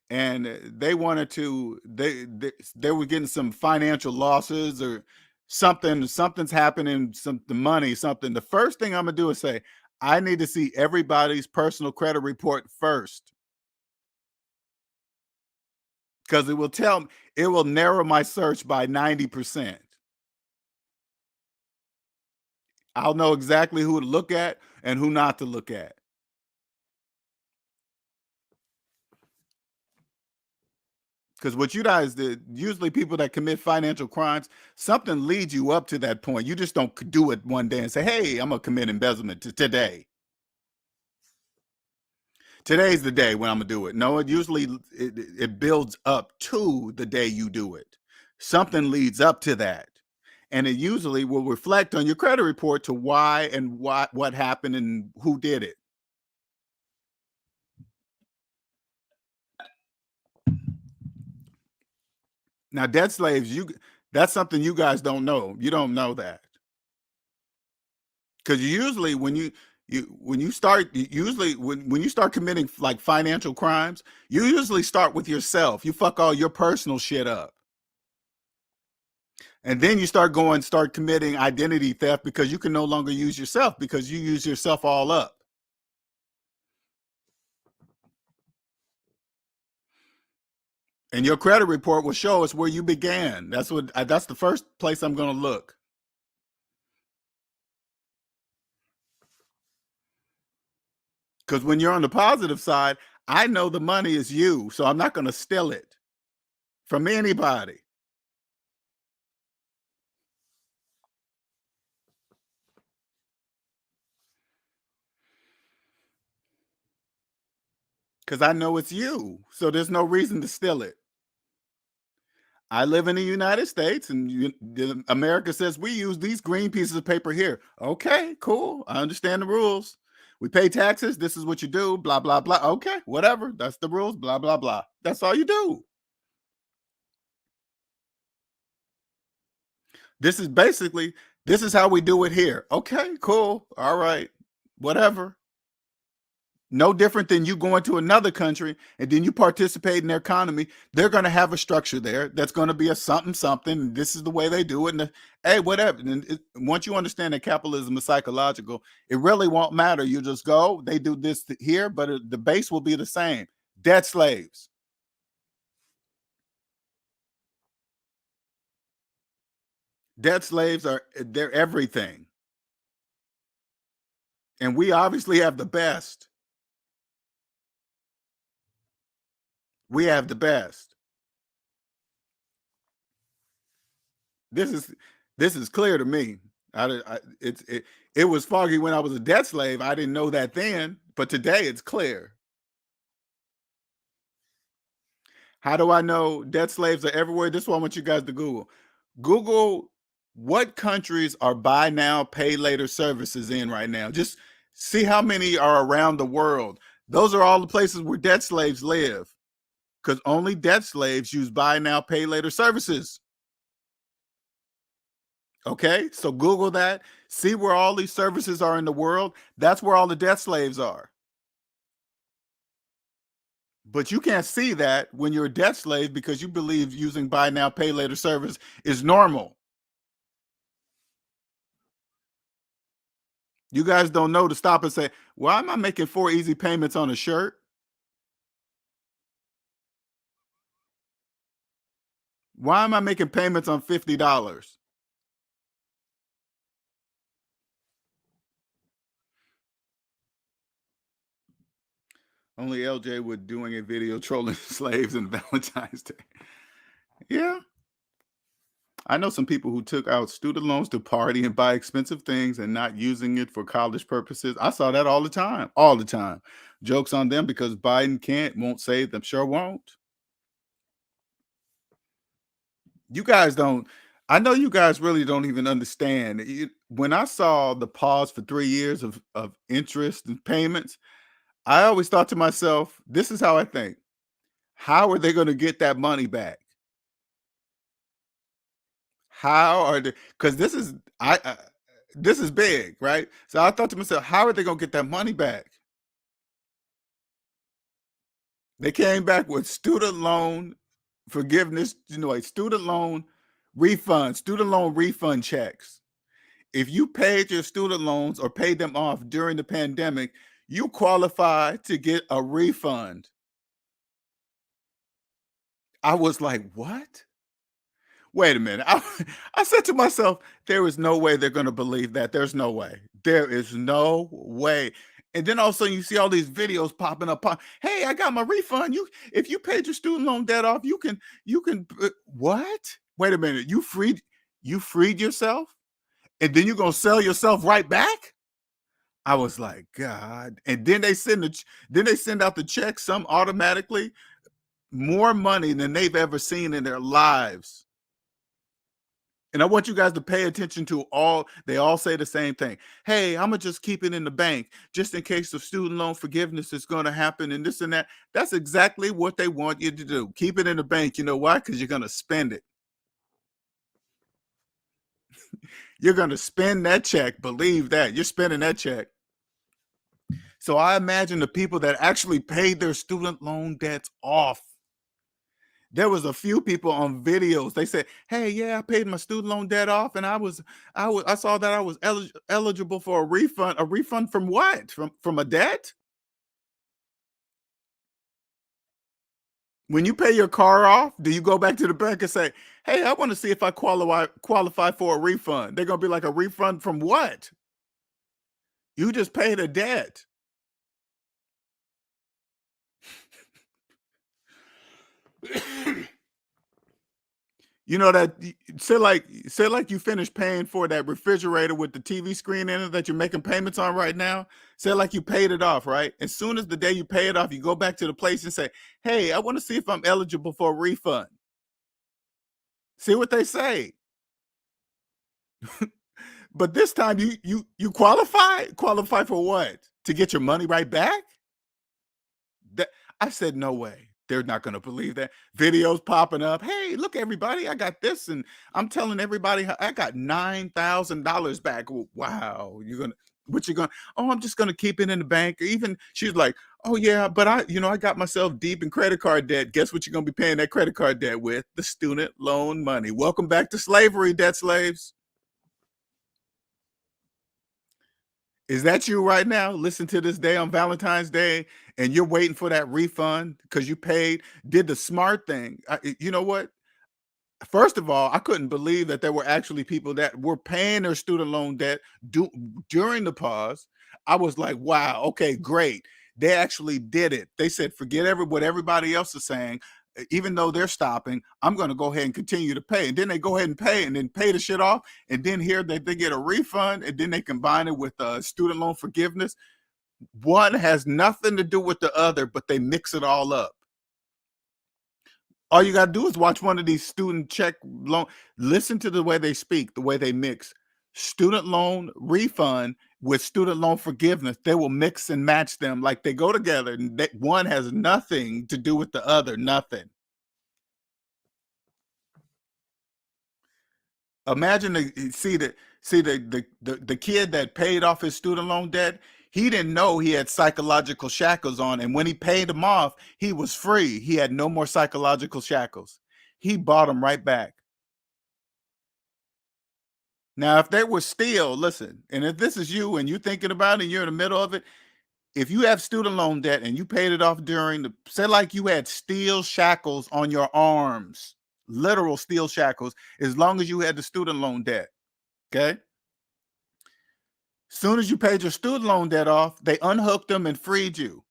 and they wanted to they were getting some financial losses or something's happening, some the money, something. The first thing I'm gonna do is say, I need to see everybody's personal credit report first. Because it will narrow my search by 90%. I'll know exactly who to look at and who not to look at. Because what you guys did, usually people that commit financial crimes, something leads you up to that point. You just don't do it one day and say, hey, I'm going to commit embezzlement today. Today's the day when I'm going to do it. No, it builds up to the day you do it. Something leads up to that. And it usually will reflect on your credit report to why and what happened and who did it. Now, debt slaves, that's something you guys don't know. You don't know that. Because usually when you start when you start committing like financial crimes, you usually start with yourself. You fuck all your personal shit up. And then you start committing identity theft because you can no longer use yourself because you use yourself all up. And your credit report will show us where you began. That's the first place I'm going to look. Because when you're on the positive side, I know the money is you, so I'm not going to steal it from anybody. Because I know it's you, so there's no reason to steal it. I live in the United States, and America says we use these green pieces of paper here. Okay, cool. I understand the rules. We pay taxes. This is what you do. Blah blah blah. Okay, whatever. That's the rules. Blah blah blah. That's all you do. This is how we do it here. Okay, cool. All right, whatever. No different than you going to another country and then you participate in their economy. They're going to have a structure there that's going to be a something something. And this is the way they do it. And hey, whatever. And once you understand that capitalism is psychological, it really won't matter. You just go. They do this here, but the base will be the same. Debt slaves. Debt slaves they're everything. And we obviously have the best. We have the best. This is clear to me. It was foggy when I was a debt slave. I didn't know that then, but today it's clear. How do I know debt slaves are everywhere? This is what I want you guys to Google. Google what countries are buy now, pay later services in right now. Just see how many are around the world. Those are all the places where debt slaves live, because only debt slaves use buy now, pay later services. Okay, so Google that, see where all these services are in the world. That's where all the debt slaves are. But you can't see that when you're a debt slave because you believe using buy now, pay later service is normal. You guys don't know to stop and say, why am I making 4 easy payments on a shirt? Why am I making payments on $50? Only LJ would doing a video trolling slaves in Valentine's Day. Yeah. I know some people who took out student loans to party and buy expensive things and not using it for college purposes. I saw that all the time, all the time. Jokes on them because Biden won't save them. Sure won't. You guys don't I know you guys really don't even understand. When I saw the pause for 3 years of interest and payments, I always thought to myself, this is how I think. How are they gonna get that money back? How are they? Because this is big, right? So I thought to myself, how are they gonna get that money back? They came back with student loan forgiveness, like student loan refund checks. If you paid your student loans or paid them off during the pandemic, you qualify to get a refund. I was like, what? Wait a minute. I said to myself, there is no way they're going to believe that. There's no way. There is no way. And then all of a sudden you see all these videos popping up. Hey, I got my refund. If you paid your student loan debt off, what? Wait a minute. You freed yourself? And then you're gonna sell yourself right back? I was like, God. And then they send out the check, some automatically, more money than they've ever seen in their lives. And I want you guys to pay attention to they all say the same thing. Hey, I'm gonna just keep it in the bank just in case the student loan forgiveness is gonna happen and this and that. That's exactly what they want you to do. Keep it in the bank. You know why? Because you're gonna spend it. You're gonna spend that check. Believe that. You're spending that check. So I imagine the people that actually paid their student loan debts off. There was a few people on videos. They said, "Hey, yeah, I paid my student loan debt off, and I saw that I was eligible for a refund. A refund from what? From a debt? When you pay your car off, do you go back to the bank and say, "Hey, I want to see if I qualify for a refund"? They're gonna be like, "A refund from what? You just paid a debt." You know that say like you finished paying for that refrigerator with the TV screen in it that you're making payments on right now. Say like you paid it off, right? As soon as the day you pay it off, you go back to the place and say, "Hey, I want to see if I'm eligible for a refund." See what they say. But this time you qualify? Qualify for what? To get your money right back? That I said, no way. They're not going to believe that. Videos popping up. Hey, look, everybody, I got this, and I'm telling everybody I got $9,000 back. Wow, what you gonna? Oh, I'm just gonna keep it in the bank. Even she's like, oh yeah, but I got myself deep in credit card debt. Guess what you're gonna be paying that credit card debt with? The student loan money. Welcome back to slavery, debt slaves. Is that you right now? Listen to this day on Valentine's Day, and you're waiting for that refund because you did the smart thing. You know what? First of all, I couldn't believe that there were actually people that were paying their student loan debt during the pause. I was like, wow, okay, great. They actually did it. They said, forget what everybody else is saying. Even though they're stopping, I'm going to go ahead and continue to pay. And then they go ahead and pay and then pay the shit off. And then here that they get a refund and then they combine it with student loan forgiveness. One has nothing to do with the other, but they mix it all up. All you got to do is watch one of these student check loan, listen to the way they speak, the way they mix student loan refund with student loan forgiveness. They will mix and match them like they go together. And one has nothing to do with the other, nothing. Imagine the kid that paid off his student loan debt. He didn't know he had psychological shackles on, and when he paid them off, he was free. He had no more psychological shackles. He bought them right back. Now, if they were still, listen, and if this is you and you're thinking about it, and you're in the middle of it, if you have student loan debt and you paid it off say like you had steel shackles on your arms, literal steel shackles, as long as you had the student loan debt, okay? Soon as you paid your student loan debt off, they unhooked them and freed you.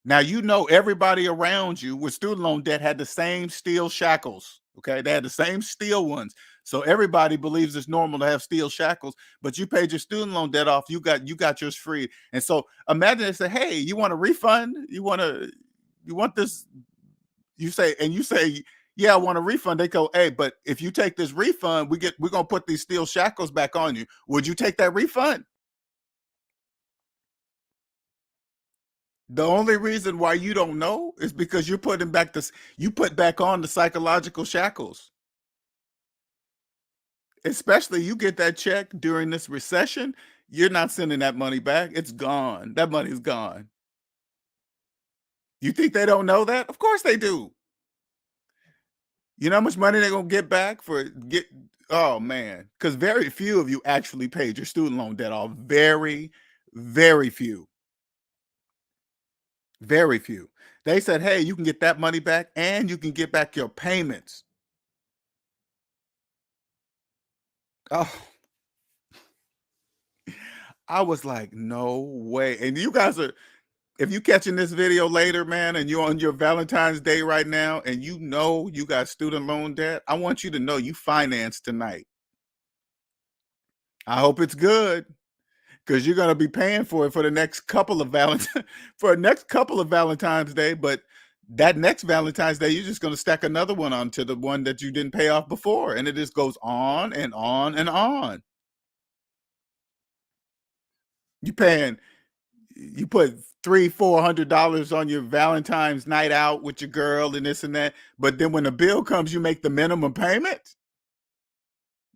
Now, everybody around you with student loan debt had the same steel shackles. Okay. They had the same steel ones. So everybody believes it's normal to have steel shackles, but you paid your student loan debt off. You got yours free. And so imagine they say, hey, you want a refund? You want this? You say, Yeah, I want a refund. They go, hey, but if you take this refund, we're gonna put these steel shackles back on you. Would you take that refund? The only reason why you don't know is because you're putting back this, you put back on the psychological shackles. Especially you get that check during this recession, you're not sending that money back. It's gone. That money's gone. You think they don't know that? Of course they do. You know how much money they're gonna get back for get oh man. Because very few of you actually paid your student loan debt off. Very, very few. Very few. They said, hey, you can get that money back and you can get back your payments. Oh, I was like, no way. And you guys are, if you catching this video later, man, and you're on your Valentine's Day right now, and you know you got student loan debt, I want you to know you financed tonight. I hope it's good because you're gonna be paying for it for the next couple of Valentine for the next couple of Valentine's Day. But that next Valentine's Day, you're just gonna stack another one onto the one that you didn't pay off before, and it just goes on and on and on. You paying you put $300-400 on your Valentine's night out with your girl and this and that, but then when the bill comes, you make the minimum payment.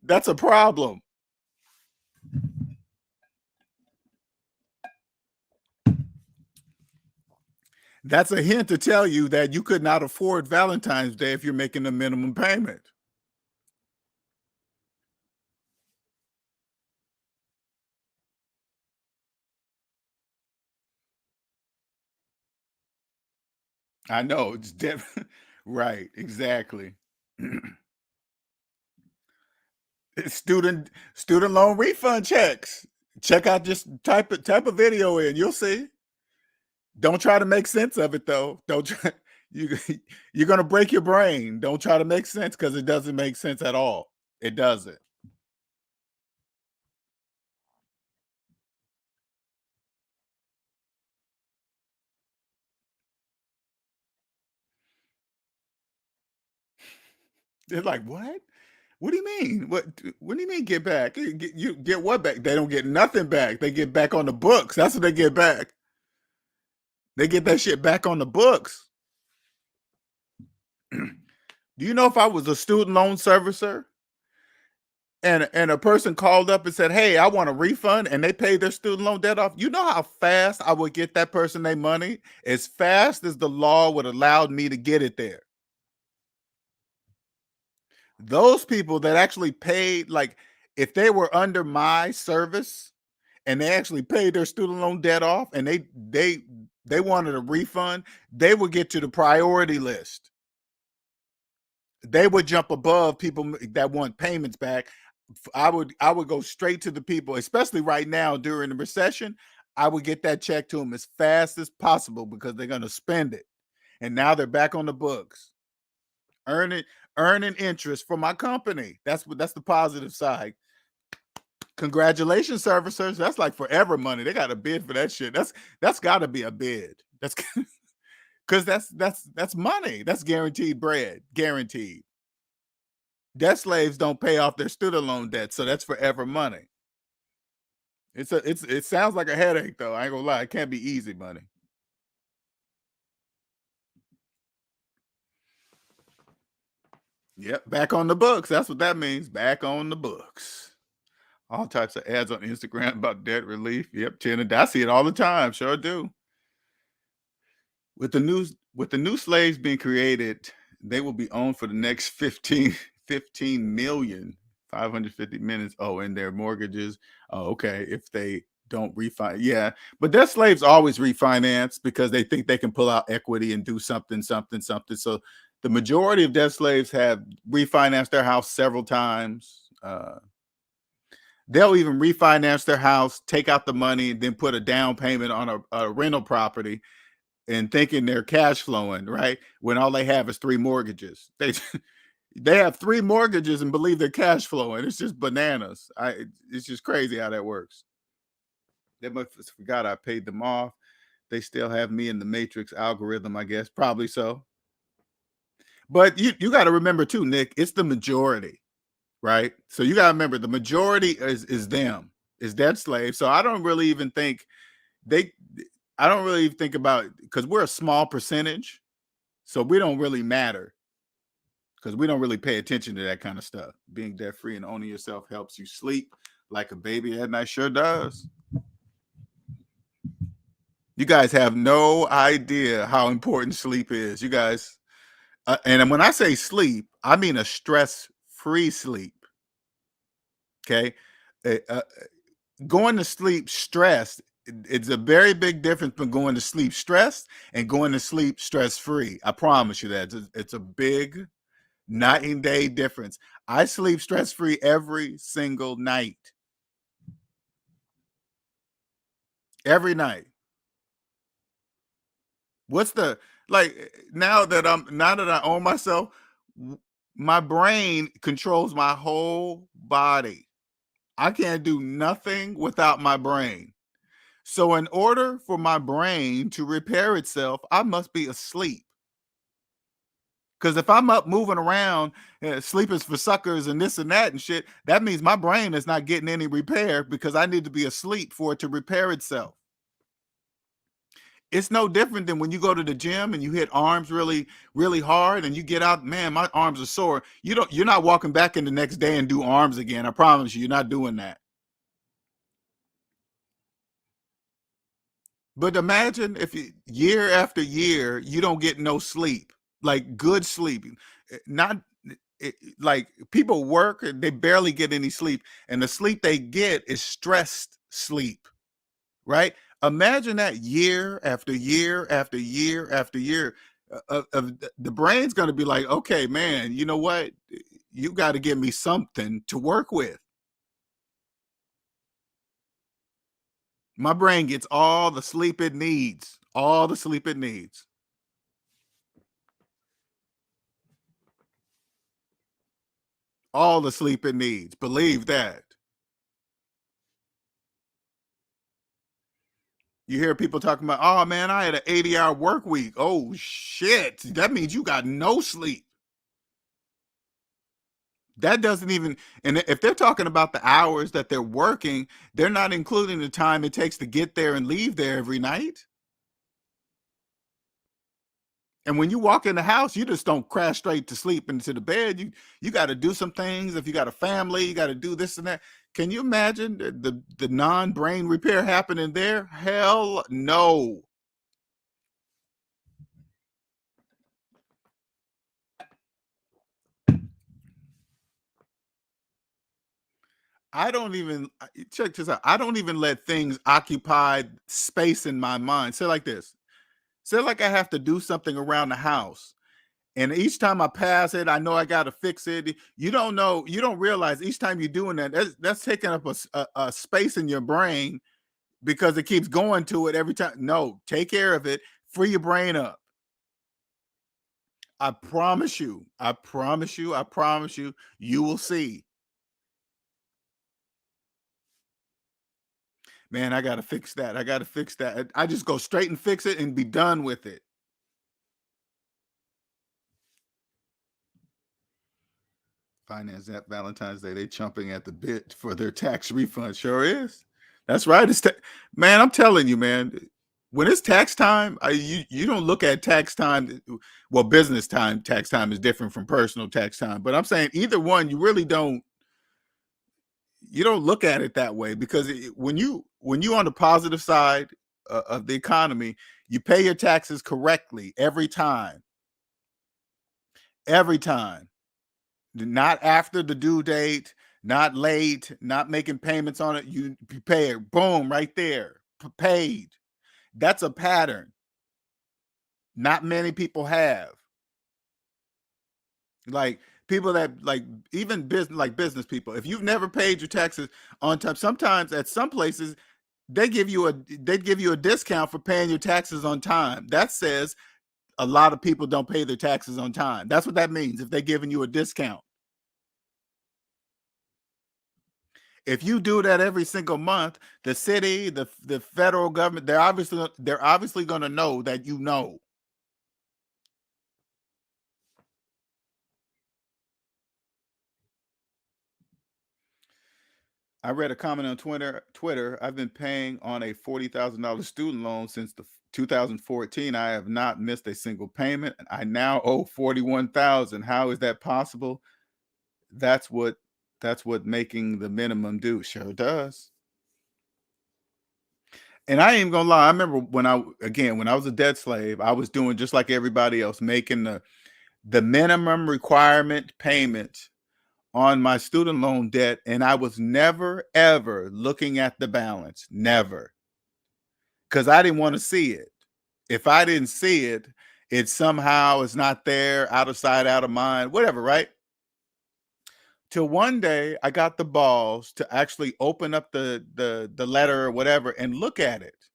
That's a problem. That's a hint to tell you that you could not afford Valentine's Day if you're making the minimum payment. I know it's right, exactly. It's student loan refund checks. Check out, just type a video in, you'll see. Don't try to make sense of it though. Don't try you you're gonna break your brain. Don't try to make sense because it doesn't make sense at all. It doesn't. They're like, what? What do you mean? What do you mean get back? You get what back? They don't get nothing back. They get back on the books. That's what they get back. They get that shit back on the books. Do you know if I was a student loan servicer and a person called up and said, "Hey, I want a refund," and they paid their student loan debt off, you know how fast I would get that person their money? As fast as the law would allow me to get it there. Those people that actually paid, like if they were under my service and they actually paid their student loan debt off and they wanted a refund, they would get to the priority list. They would jump above people that want payments back. I would go straight to the people, especially right now during the recession. I would get that check to them as fast as possible because they're going to spend it. And now they're back on the books, earning earning interest for my company. That's the positive side. Congratulations, servicers. That's like forever money. They got a bid for that shit. That's got to be a bid. That's because that's money. That's guaranteed bread. Guaranteed. Debt slaves don't pay off their student loan debt, so that's forever money. It sounds like a headache though. I ain't gonna lie. It can't be easy money. Yep, back on the books. That's what that means. Back on the books. All types of ads on Instagram about debt relief. Yep, Tina, I see it all the time. Sure do. With the new slaves being created, they will be owned for the next 15,550 minutes. Oh, and their mortgages. Oh, okay. If they don't refinance, yeah. But their slaves always refinance because they think they can pull out equity and do something, something, something. So the majority of debt slaves have refinanced their house several times. They'll even refinance their house, take out the money, and then put a down payment on a rental property and thinking they're cash flowing, right? When all they have is three mortgages. They have three mortgages and believe they're cash flowing. It's just bananas. It's just crazy how that works. They must have forgot I paid them off. They still have me in the matrix algorithm, I guess. Probably so. But you got to remember too, Nick, it's the majority, right? So you got to remember the majority is them, is debt slaves. So I don't really even think they I don't really think about, because we're a small percentage, so we don't really matter, because we don't really pay attention to that kind of stuff. Being debt free and owning yourself helps you sleep like a baby at night. Sure does. You guys have no idea how important sleep is. You guys, and when I say sleep, I mean a stress-free sleep. Okay, Uh, uh, going to sleep stressed. It's a very big difference between going to sleep stressed and going to sleep stress-free. I promise you that it's a big night and day difference. I sleep stress-free every single night. Every night. What's the like now that I own myself, my brain controls my whole body. I can't do nothing without my brain. So in order for my brain to repair itself, I must be asleep. Because if I'm up moving around, sleep is for suckers and this and that and shit, that means my brain is not getting any repair, because I need to be asleep for it to repair itself. It's no different than when you go to the gym and you hit arms really, really hard and you get out, man, my arms are sore. You're not walking back in the next day and do arms again. I promise you, you're not doing that. But imagine if year after year, you don't get no sleep, like good sleep. Not like people work, they barely get any sleep, and the sleep they get is stressed sleep, right? Imagine that year after year after year after year. The brain's going to be like, okay, man, you know what? You got to give me something to work with. My brain gets all the sleep it needs, all the sleep it needs, all the sleep it needs. Believe that. You hear people talking about, oh man, I had an 80-hour work week. Oh shit. That means you got no sleep. That doesn't even, and if they're talking about the hours that they're working, they're not including the time it takes to get there and leave there every night. And when you walk in the house, you just don't crash straight to sleep into the bed. You got to do some things. If you got a family, you got to do this and that. Can you imagine the non-brain repair happening there? Hell no. I don't even check this out. I don't even let things occupy space in my mind. Say like this. Say like I have to do something around the house. And each time I pass it, I know I got to fix it. You don't know, you don't realize each time you're doing that, that's taking up a space in your brain, because it keeps going to it every time. No, take care of it. Free your brain up. I promise you. I promise you. I promise you. You will see. Man, I got to fix that. I got to fix that. I just go straight and fix it and be done with it. Finance that Valentine's Day, they chomping at the bit for their tax refund. Sure is. That's right. Man, I'm telling you, man. When it's tax time, you don't look at tax time. Well, business time, tax time is different from personal tax time. But I'm saying either one, you really don't. You don't look at it that way, because when you on the positive side of the economy, you pay your taxes correctly every time. Every time. Not after the due date, not late, not making payments on it. You pay it, boom, right there, paid. That's a pattern. Not many people have. Like people that like even business people. If you've never paid your taxes on time, sometimes at some places they give you a discount for paying your taxes on time. That says a lot of people don't pay their taxes on time. That's what that means. If they're giving you a discount. If you do that every single month, the city, the federal government, they're obviously going to know that you know. I read a comment on Twitter. I've been paying on a $40,000 student loan since 2014. I have not missed a single payment. I now owe 41,000. How is that possible? That's what making the minimum do. Sure does. And I ain't even gonna lie. I remember when I was a debt slave, I was doing just like everybody else, making the minimum requirement payment on my student loan debt, and I was never ever looking at the balance, never, because I didn't want to see it. If I didn't see it, it somehow is not there, out of sight, out of mind, whatever, right? Till one day I got the balls to actually open up the letter or whatever and look at it,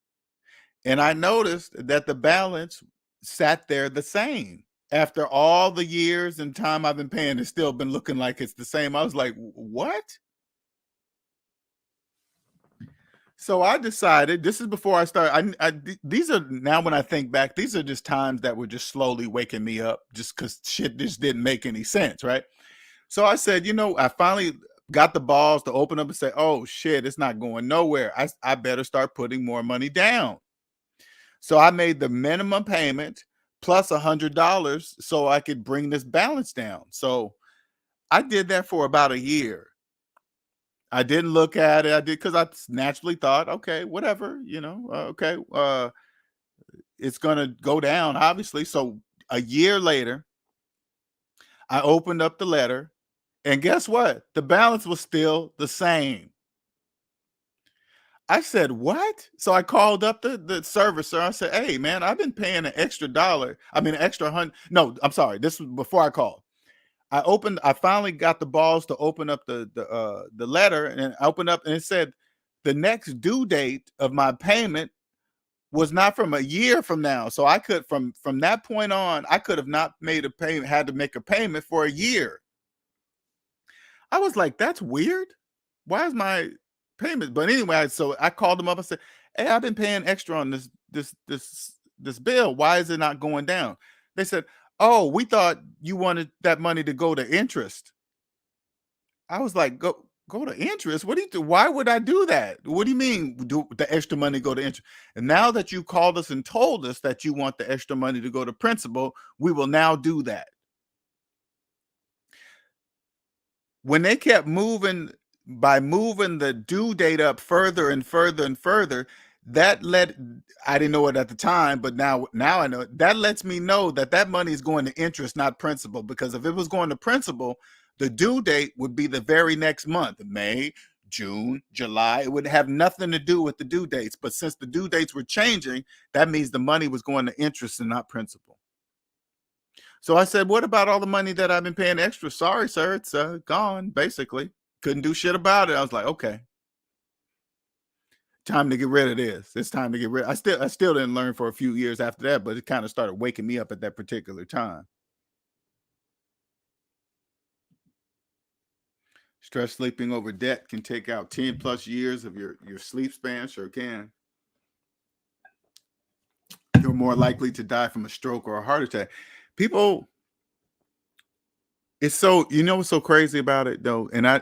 and I noticed that the balance sat there the same. After all the years and time I've been paying, it's still been looking like it's the same. I was like, what? So I decided, this is before I started. These are, now when I think back, these are just times that were just slowly waking me up, just because shit just didn't make any sense, right? So I said, I finally got the balls to open up and say, oh shit, it's not going nowhere. I better start putting more money down. So I made the minimum payment plus $100 so I could bring this balance down. So I did that for about a year. I didn't look at it. I did because I naturally thought, okay, whatever, okay, it's gonna go down, obviously. So a year later, I opened up the letter, and guess what? The balance was still the same. I said, what? So I called up the servicer. I said, hey, man, I've been paying an extra dollar. I mean, an extra 100. No, I'm sorry. This was before I called. I finally got the balls to open up the letter, and I opened up, and it said the next due date of my payment was not from a year from now. So I could, from that point on, I could have not made a payment, had to make a payment for a year. I was like, that's weird. Why is my payment? But anyway, so I called them up and said, hey, I've been paying extra on this bill. Why is it not going down? They said, oh, we thought you wanted that money to go to interest. I was like, go to interest? What do you do? Why would I do that? What do you mean, do the extra money go to interest? And now that you called us and told us that you want the extra money to go to principal, we will now do that. When they kept moving the due date up further and further and further, that I didn't know it at the time, but now I know it. That lets me know that money is going to interest, not principal, because if it was going to principal, the due date would be the very next month, May, June, July. It would have nothing to do with the due dates. But since the due dates were changing, that means the money was going to interest and not principal. So I said, what about all the money that I've been paying extra? Sorry, sir, it's gone, basically. Couldn't do shit about it. I was like, okay, time to get rid of this. It's time to get rid. I still didn't learn for a few years after that, but it kind of started waking me up at that particular time. Stress sleeping over debt can take out 10 plus years of your sleep span. Sure can. You're more likely to die from a stroke or a heart attack. People, it's so, what's so crazy about it though? And I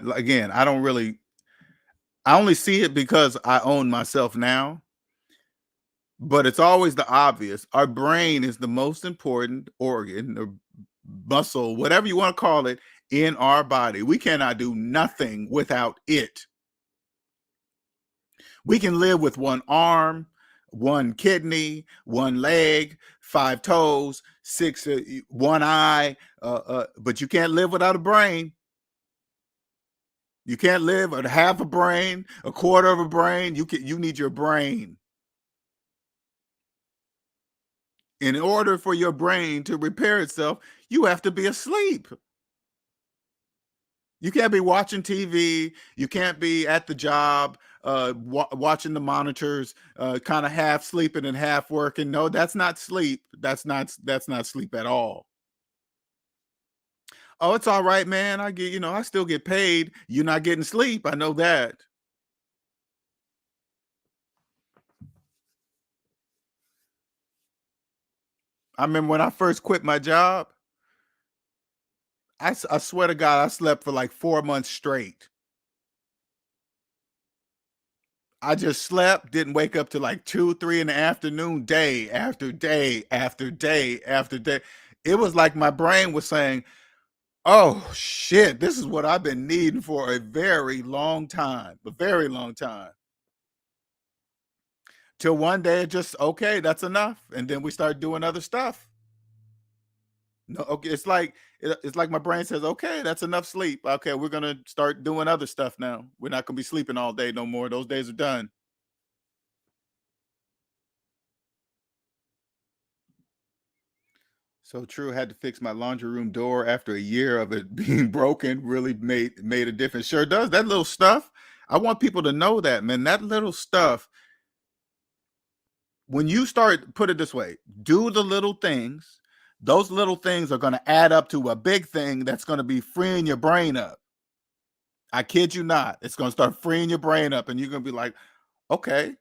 only see it because I own myself now, but it's always the obvious. Our brain is the most important organ or muscle, whatever you want to call it, in our body. We cannot do nothing without it. We can live with one arm, one kidney, one leg, 5 toes, 6, one eye, but you can't live without a brain. You can't live with half a brain, a quarter of a brain. You need your brain. In order for your brain to repair itself, you have to be asleep. You can't be watching TV. You can't be at the job, watching the monitors, kind of half sleeping and half working. No, that's not sleep. That's not sleep at all. Oh, it's all right, man. I still get paid. You're not getting sleep. I know that. I remember when I first quit my job, I swear to God, I slept for like 4 months straight. I just slept, didn't wake up till like 2, 3 in the afternoon, day after day after day after day. It was like my brain was saying, oh shit, this is what I've been needing for a very long time, a very long time. Till one day it just, okay, that's enough. And then we start doing other stuff. No, okay, it's like my brain says, okay, that's enough sleep. Okay, we're gonna start doing other stuff now. We're not gonna be sleeping all day no more. Those days are done. So true. Had to fix my laundry room door after a year of it being broken. Really made a difference. Sure does. That little stuff. I want people to know that, man. That little stuff. When you start, put it this way, do the little things. Those little things are going to add up to a big thing that's going to be freeing your brain up. I kid you not. It's going to start freeing your brain up, and you're going to be like, okay,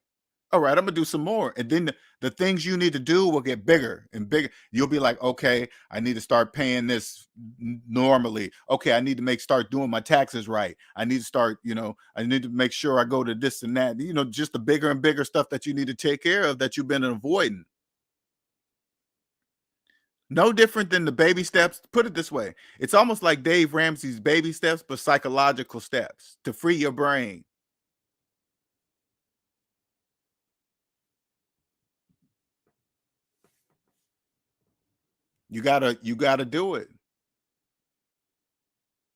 all right, I'm gonna do some more. And then the things you need to do will get bigger and bigger. You'll be like, okay, I need to start paying this normally. Okay, I need to start doing my taxes right. I need to start, I need to make sure I go to this and that. Just the bigger and bigger stuff that you need to take care of that you've been avoiding. No different than the baby steps. Put it this way. It's almost like Dave Ramsey's baby steps, but psychological steps to free your brain. You gotta do it.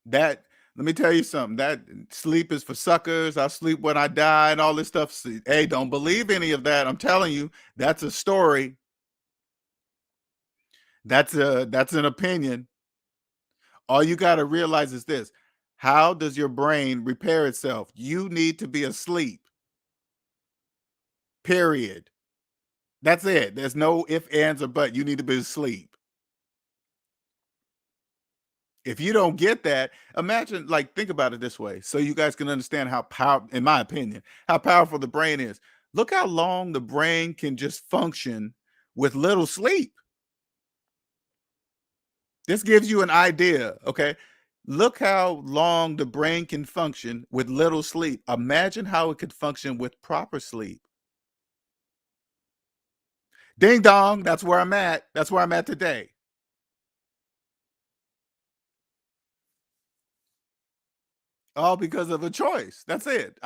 That Let me tell you something. That sleep is for suckers. I'll sleep when I die and all this stuff. Hey, don't believe any of that. I'm telling you, that's a story. That's an opinion. All you got to realize is this. How does your brain repair itself? You need to be asleep. Period. That's it. There's no if, ands, or but. You need to be asleep. If you don't get that, imagine, like, think about it this way, so you guys can understand in my opinion, how powerful the brain is. Look how long the brain can just function with little sleep. This gives you an idea, okay? Look how long the brain can function with little sleep. Imagine how it could function with proper sleep. Ding dong, that's where I'm at. That's where I'm at today. All because of a choice. That's it.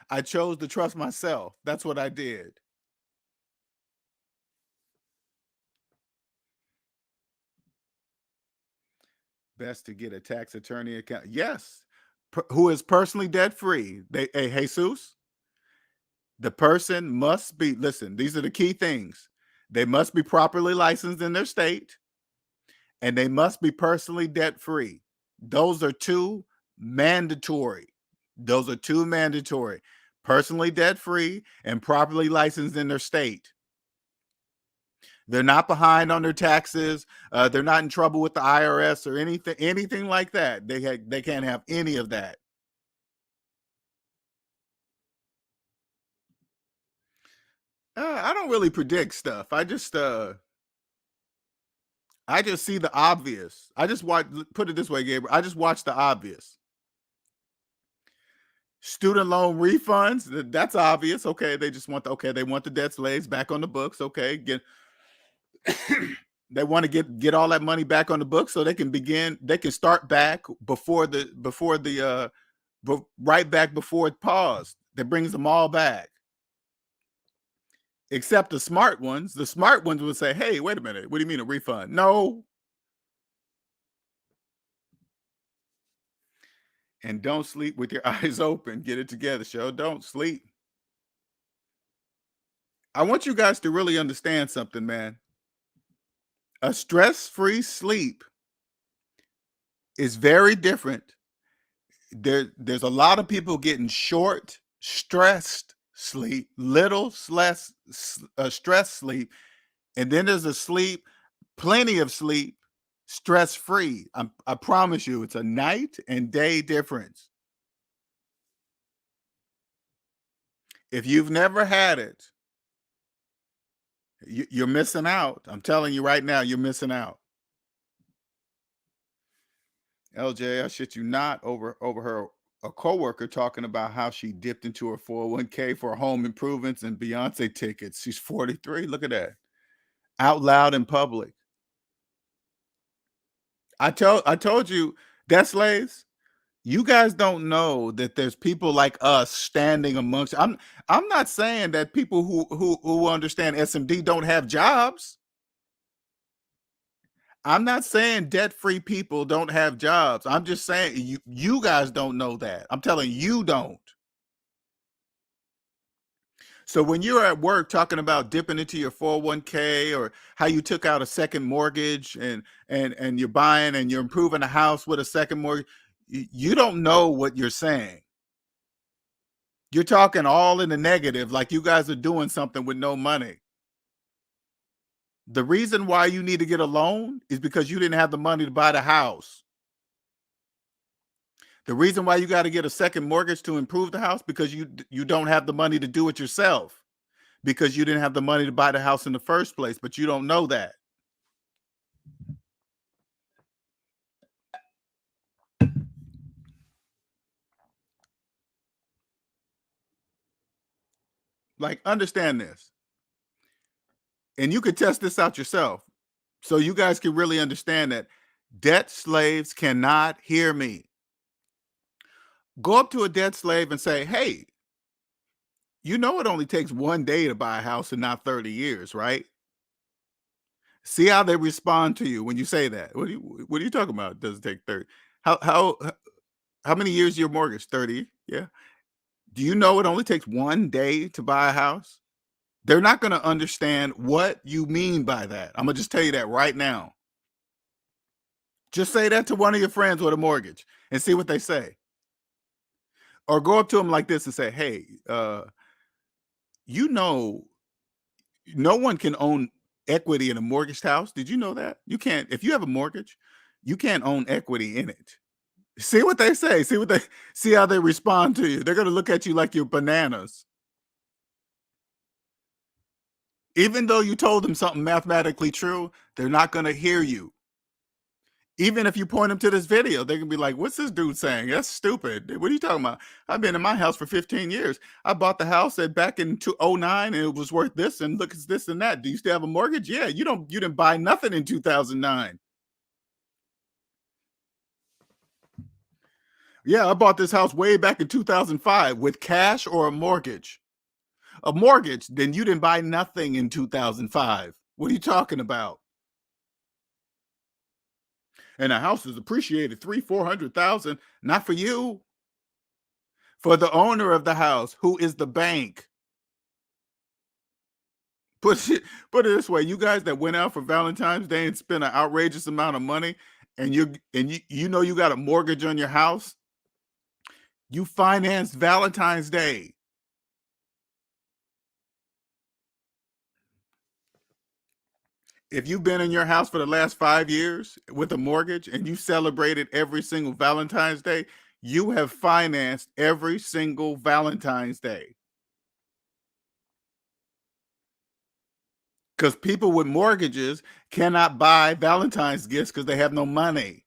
I chose to trust myself. That's what I did. Best to get a tax attorney account. Yes. Who is personally debt free. Hey, Jesus, the person must be, listen, these are the key things. They must be properly licensed in their state, and they must be personally debt free. Those are two mandatory. Those are two mandatory. Personally debt free and properly licensed in their state. They're not behind on their taxes. They're not in trouble with the IRS or anything like that. They can't have any of that. I don't really predict stuff. I just see the obvious. I just watch. Put it this way, Gabriel. I just watch the obvious. Student loan refunds. That's obvious. Okay, they want the debt slaves back on the books. Okay, they want to get all that money back on the books so they can start back right back before it paused. That brings them all back. Except the smart ones. The smart ones would say, hey, wait a minute. What do you mean a refund? No. And don't sleep with your eyes open. Get it together, show. Don't sleep. I want you guys to really understand something, man. A stress-free sleep is very different. There's a lot of people getting short, stressed sleep, little less stress sleep, and then there's a sleep, plenty of sleep, stress-free. I promise you, it's a night and day difference. If you've never had it, you're missing out. I'm telling you right now, you're missing out. LJ, I shit you not, over her a coworker talking about how she dipped into her 401k for home improvements and Beyonce tickets. She's 43. Look at that. Out loud in public. I told you, debt slaves, you guys don't know that there's people like us standing amongst. I'm not saying that people who understand SMD don't have jobs. I'm not saying debt-free people don't have jobs. I'm just saying you guys don't know that. I'm telling you don't. So when you're at work talking about dipping into your 401k or how you took out a second mortgage and you're buying and you're improving a house with a second mortgage, you don't know what you're saying. You're talking all in the negative, like you guys are doing something with no money. The reason why you need to get a loan is because you didn't have the money to buy the house. The reason why you got to get a second mortgage to improve the house because you don't have the money to do it yourself, because you didn't have the money to buy the house in the first place, but you don't know that. Like, understand this. And you could test this out yourself so you guys can really understand that debt slaves cannot hear me. Go up to a debt slave and say, hey, you know it only takes one day to buy a house and not 30 years, right? See how they respond to you when you say that. What are you talking about? Does it take 30? How many years is your mortgage? 30? Yeah. Do you know it only takes one day to buy a house? They're not going to understand what you mean by that. I'm going to just tell you that right now. Just say that to one of your friends with a mortgage and see what they say. Or go up to them like this and say, hey, you know, no one can own equity in a mortgaged house. Did you know that? You can't. If you have a mortgage, you can't own equity in it. See what they say. See how they respond to you. They're going to look at you like you're bananas. Even though you told them something mathematically true, they're not going to hear you. Even if you point them to this video, they can be like, what's this dude saying? That's stupid. What are you talking about? I've been in my house for 15 years. I bought the house back in 2009 and it was worth this, and look, it's this and that. Do you still have a mortgage? Yeah, you didn't buy nothing in 2009. Yeah, I bought this house way back in 2005 with cash or a mortgage. A mortgage, then you didn't buy nothing in 2005. What are you talking about? And the house is appreciated 300,000-400,000. Not for you, for the owner of the house, who is the bank. Put it this way: you guys that went out for Valentine's Day and spent an outrageous amount of money, and you know you got a mortgage on your house. You financed Valentine's Day. If you've been in your house for the last 5 years with a mortgage and you celebrated every single Valentine's Day, you have financed every single Valentine's Day. Because people with mortgages cannot buy Valentine's gifts because they have no money.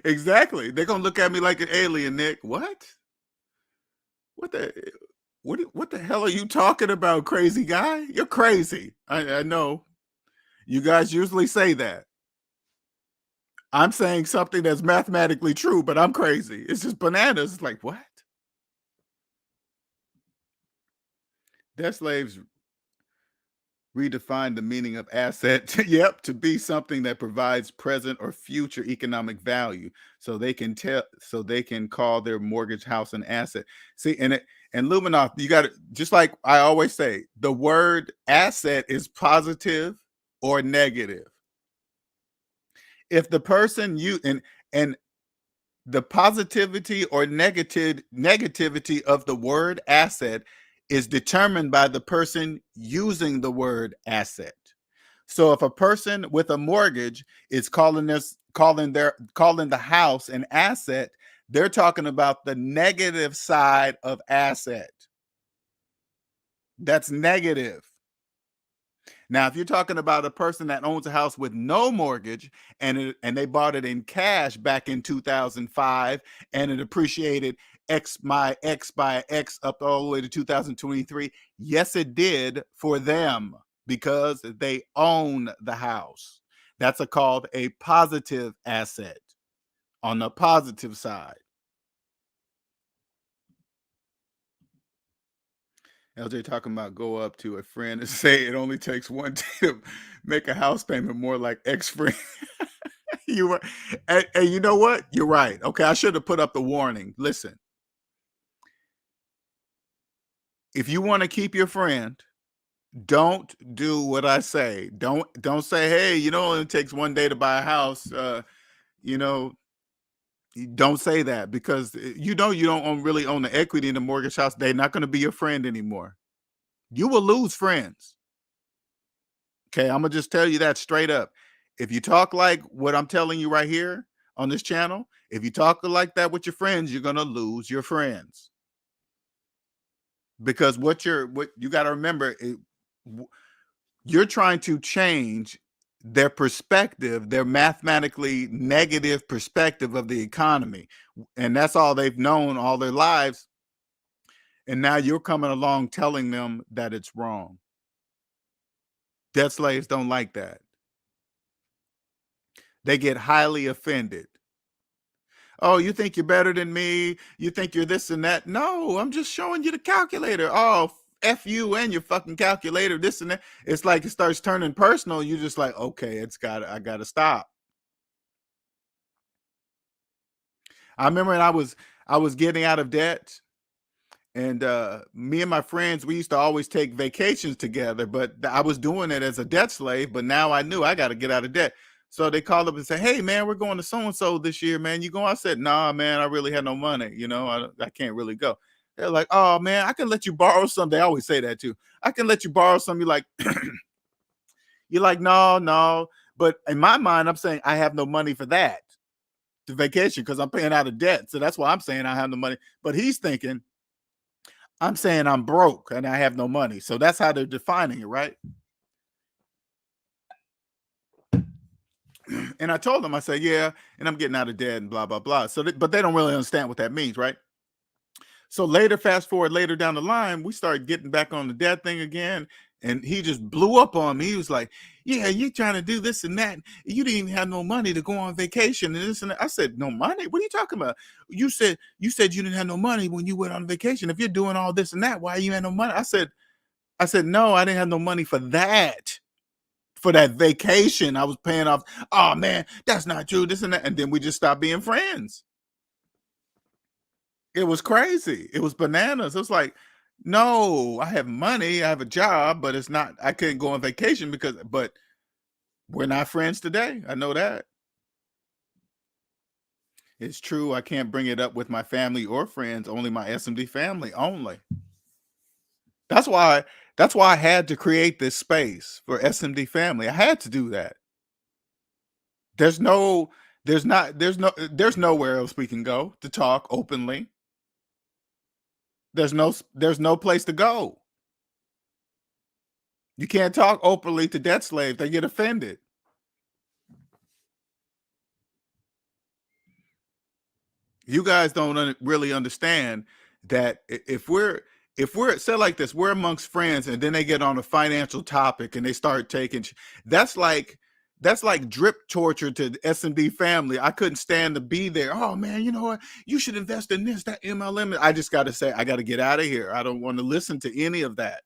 Exactly. They're gonna look at me like an alien, Nick. What? What the what the hell are you talking about, crazy guy? You're crazy. I know. You guys usually say that. I'm saying something that's mathematically true, but I'm crazy. It's just bananas. It's like, what? Debt slaves redefine the meaning of asset. Yep, to be something that provides present or future economic value, so they can call their mortgage house an asset. See, and Luminoff, you got to, just like I always say, the word asset is positive or negative. If the person and the positivity or negativity of the word asset is determined by the person using the word asset. So if a person with a mortgage is calling the house an asset, they're talking about the negative side of asset. That's negative. Now, if you're talking about a person that owns a house with no mortgage and they bought it in cash back in 2005 and it appreciated X by X up all the way to 2023, yes, it did for them because they own the house. That's called a positive asset on the positive side. LJ talking about go up to a friend and say it only takes one day to make a house payment, more like ex-friend. You were, and you know what? You're right. Okay, I should have put up the warning. Listen, if you want to keep your friend, don't do what I say. Don't say, hey, you know, it takes one day to buy a house. You know, don't say that because you know you don't really own the equity in the mortgage house. They're not going to be your friend anymore. You will lose friends. Okay, I'm gonna just tell you that straight up. If you talk like what I'm telling you right here on this channel, if you talk like that with your friends, you're gonna lose your friends. Because what you got to remember, you're trying to change their perspective, their mathematically negative perspective of the economy, and that's all they've known all their lives. And now you're coming along telling them that it's wrong. Debt slaves don't like that. They get highly offended. Oh, you think you're better than me? You think you're this and that? No, I'm just showing you the calculator. Oh, F you and your fucking calculator, this and that. It's like it starts turning personal. You're just like, okay, I gotta stop. I remember when I was getting out of debt, and me and my friends, we used to always take vacations together, but I was doing it as a debt slave, but now I knew I got to get out of debt. So they called up and said, hey man, we're going to so-and-so this year, man. You going? I said, nah, man, I really had no money. You know, I can't really go. They're like, oh man, I can let you borrow some. They always say that too. I can let you borrow some. You're like, no, no. But in my mind, I'm saying I have no money for that, the vacation, because I'm paying out of debt. So that's why I'm saying I have no money. But he's thinking, I'm saying I'm broke and I have no money. So that's how they're defining it, right? And I told them, I said, yeah, and I'm getting out of debt and blah, blah, blah. So, but they don't really understand what that means, right? So later, fast forward later down the line, we started getting back on the debt thing again. And he just blew up on me. He was like, yeah, you trying to do this and that. You didn't even have no money to go on vacation and this and that. I said, no money? What are you talking about? You said you didn't have no money when you went on vacation. If you're doing all this and that, why you had no money? I said, no, I didn't have no money for that. For that vacation, I was paying off. Oh man, that's not true. This and that. And then we just stopped being friends. It was crazy. It was bananas. It was like, no, I have money, I have a job, but it's not, I couldn't go on vacation but we're not friends today. I know that. It's true. I can't bring it up with my family or friends, only my SMD family only. That's why I had to create this space for SMD family. I had to do that. There's nowhere else we can go to talk openly. There's no place to go. You can't talk openly to debt slaves. They get offended. You guys don't really understand that if we're say like this, we're amongst friends, and then they get on a financial topic and they start taking, that's like drip torture to the SMD family. I couldn't stand to be there. Oh man, you know what? You should invest in this, that MLM. I just got to say, I got to get out of here. I don't want to listen to any of that.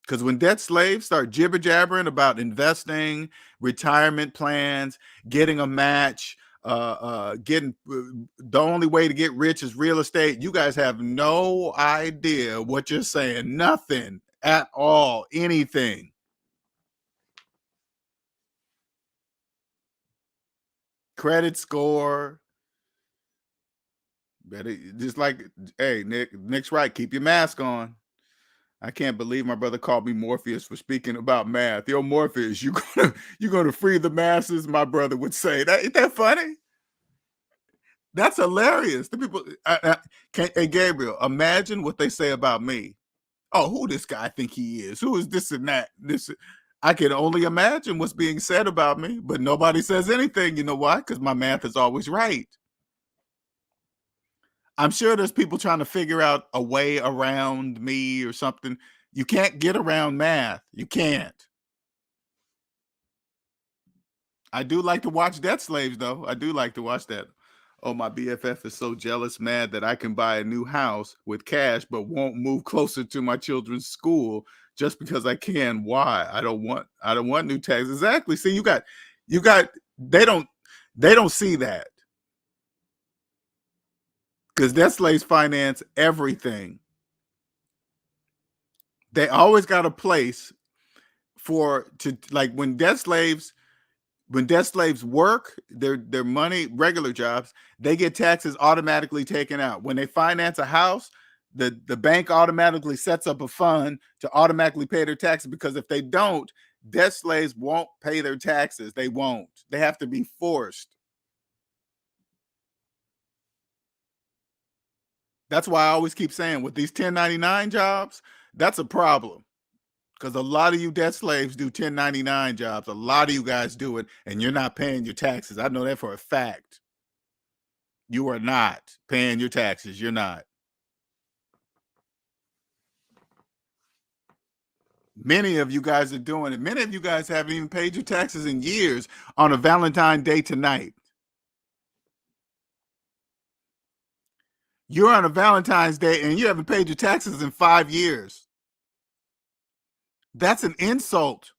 Because when debt slaves start jibber jabbering about investing, retirement plans, getting a match, getting the only way to get rich is real estate, you guys have no idea what you're saying. Nothing at all, anything. Credit score. Better just like, hey, Nick's right. Keep your mask on. I can't believe my brother called me Morpheus for speaking about math. Yo, Morpheus, you gonna free the masses? My brother would say that. Ain't that funny? That's hilarious. The people, hey Gabriel, imagine what they say about me. Oh, who this guy think he is? Who is this and that? This I can only imagine what's being said about me, but nobody says anything. You know why? Because my math is always right. I'm sure there's people trying to figure out a way around me or something. You can't get around math. You can't. I do like to watch Debt Slaves, though. I do like to watch that. Oh, my BFF is so jealous, mad that I can buy a new house with cash, but won't move closer to my children's school just because I can. Why? I don't want new taxes. Exactly. See, you got, they don't see that because Debt Slaves finance everything. They always got a place for to like when debt slaves work their money regular jobs, they get taxes automatically taken out. When they finance a house, the bank automatically sets up a fund to automatically pay their taxes, because if they don't, debt slaves won't pay their taxes. They won't. They have to be forced. That's why I always keep saying with these 1099 jobs, that's a problem. Because a lot of you debt slaves do 1099 jobs. A lot of you guys do it, and you're not paying your taxes. I know that for a fact. You are not paying your taxes. You're not. Many of you guys are doing it. Many of you guys haven't even paid your taxes in years on a Valentine Day tonight. You're on a Valentine's Day and you haven't paid your taxes in 5 years. That's an insult.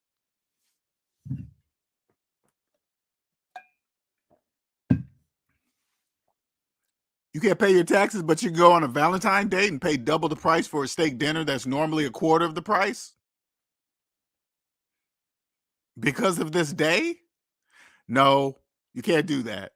You can't pay your taxes, but you go on a Valentine date and pay double the price for a steak dinner that's normally a quarter of the price because of this day? No, you can't do that.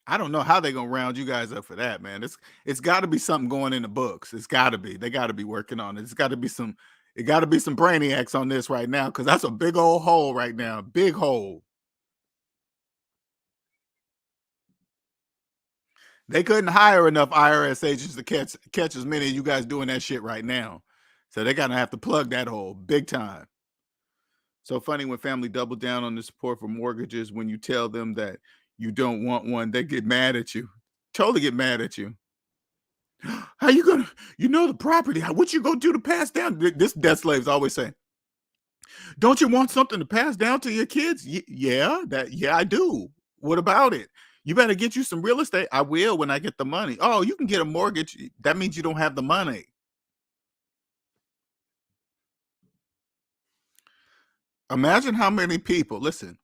I don't know how they're gonna round you guys up for that, man. It's got to be something going in the books. It's got to be. They got to be working on it. It's got to be some. It got to be some brainiacs on this right now, because that's a big old hole right now. Big hole. They couldn't hire enough IRS agents to catch as many of you guys doing that shit right now. So they're gonna have to plug that hole big time. So funny when family double down on the support for mortgages. When you tell them that you don't want one, they get mad at you. Totally get mad at you. How you gonna, the property? What you gonna do to pass down? This debt slaves always say, "Don't you want something to pass down to your kids?" Yeah, I do. What about it? You better get you some real estate. I will when I get the money. Oh, you can get a mortgage. That means you don't have the money. Imagine how many people. Listen.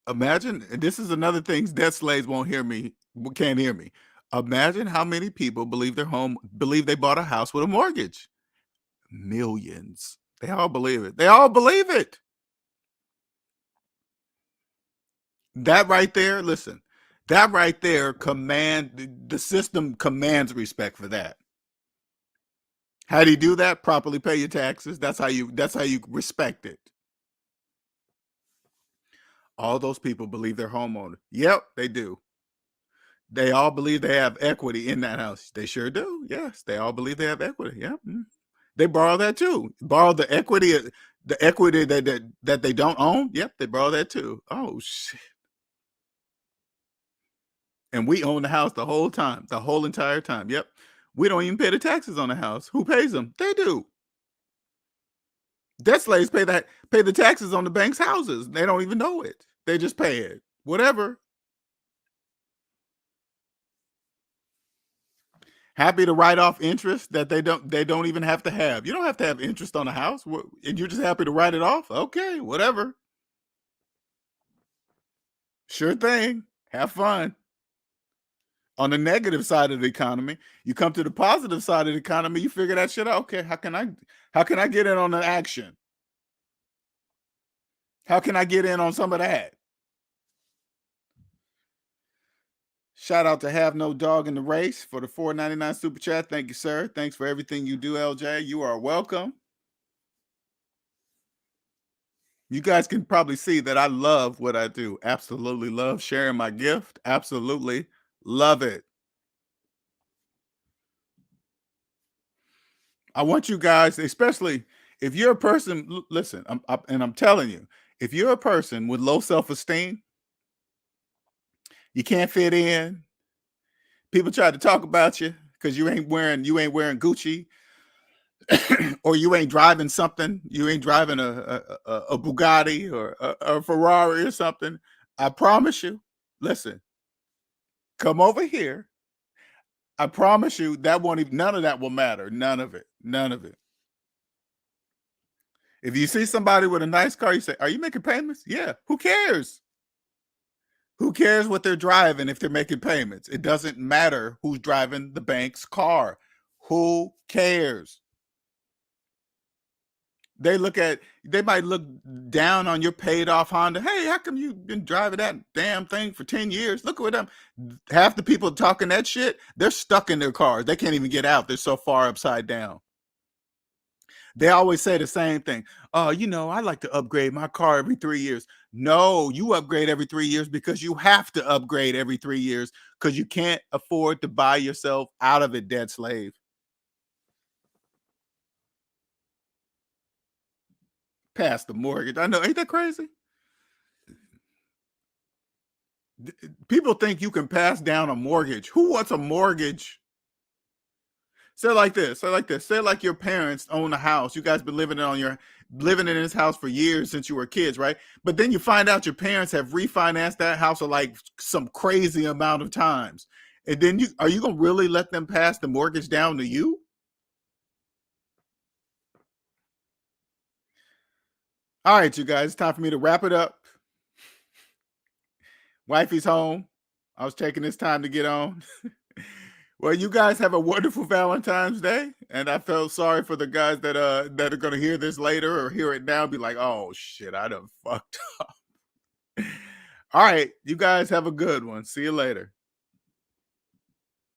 Imagine, and this is another thing debt slaves can't hear me. Imagine how many people believe they bought a house with a mortgage. Millions. They all believe it. They all believe it. That right there, listen, that right there the system commands respect for that. How do you do that? Properly pay your taxes. That's how you respect it. All those people believe they're homeowners. Yep, they do. They all believe they have equity in that house. They sure do. Yes, they all believe they have equity. Yep. They borrow that too. Borrow the equity that they don't own. Yep, they borrow that too. Oh shit. And we own the house the whole time, the whole entire time. Yep. We don't even pay the taxes on the house. Who pays them? They do. Debt slaves pay the taxes on the bank's houses. They don't even know it. They just pay it. Whatever. Happy to write off interest that they don't even have to have. You don't have to have interest on a house, and you're just happy to write it off. Okay, whatever. Sure thing. Have fun. On the negative side of the economy, you come to the positive side of the economy, you figure that shit out. Okay, how can I get in on the action? How can I get in on some of that? Shout out to Have No Dog in the Race for the 4.99 super chat. Thank you, sir. Thanks for everything you do, LJ. You are welcome. You guys can probably see that I love what I do. Absolutely love sharing my gift. Absolutely. Love it. I want you guys, especially if you're a person, listen, I'm telling you, if you're a person with low self-esteem, you can't fit in. People try to talk about you because you ain't wearing Gucci, or you ain't driving something. You ain't driving a Bugatti or a Ferrari or something. I promise you. Listen, come over here. I promise you that won't even. None of that will matter. None of it. None of it. If you see somebody with a nice car, you say, "Are you making payments?" Yeah. Who cares? Who cares what they're driving if they're making payments? It doesn't matter who's driving the bank's car. Who cares? They might look down on your paid off Honda. Hey, how come you've been driving that damn thing for 10 years? Look at them. Half the people talking that shit, they're stuck in their cars. They can't even get out. They're so far upside down. They always say the same thing. Oh, I like to upgrade my car every 3 years. No, you upgrade every 3 years because you have to upgrade every 3 years because you can't afford to buy yourself out of it, dead slave. Past the mortgage. I know. Ain't that crazy? People think you can pass down a mortgage. Who wants a mortgage? Say it like this. Say it like this. Say it like your parents own a house. You guys been living in this house for years since you were kids, right? But then you find out your parents have refinanced that house like some crazy amount of times. And then are you gonna really let them pass the mortgage down to you? All right, you guys, it's time for me to wrap it up. Wifey's home. I was taking this time to get on. Well, you guys have a wonderful Valentine's Day, and I felt sorry for the guys that are going to hear this later or hear it now and be like, "Oh shit, I done fucked up." All right, you guys have a good one. See you later.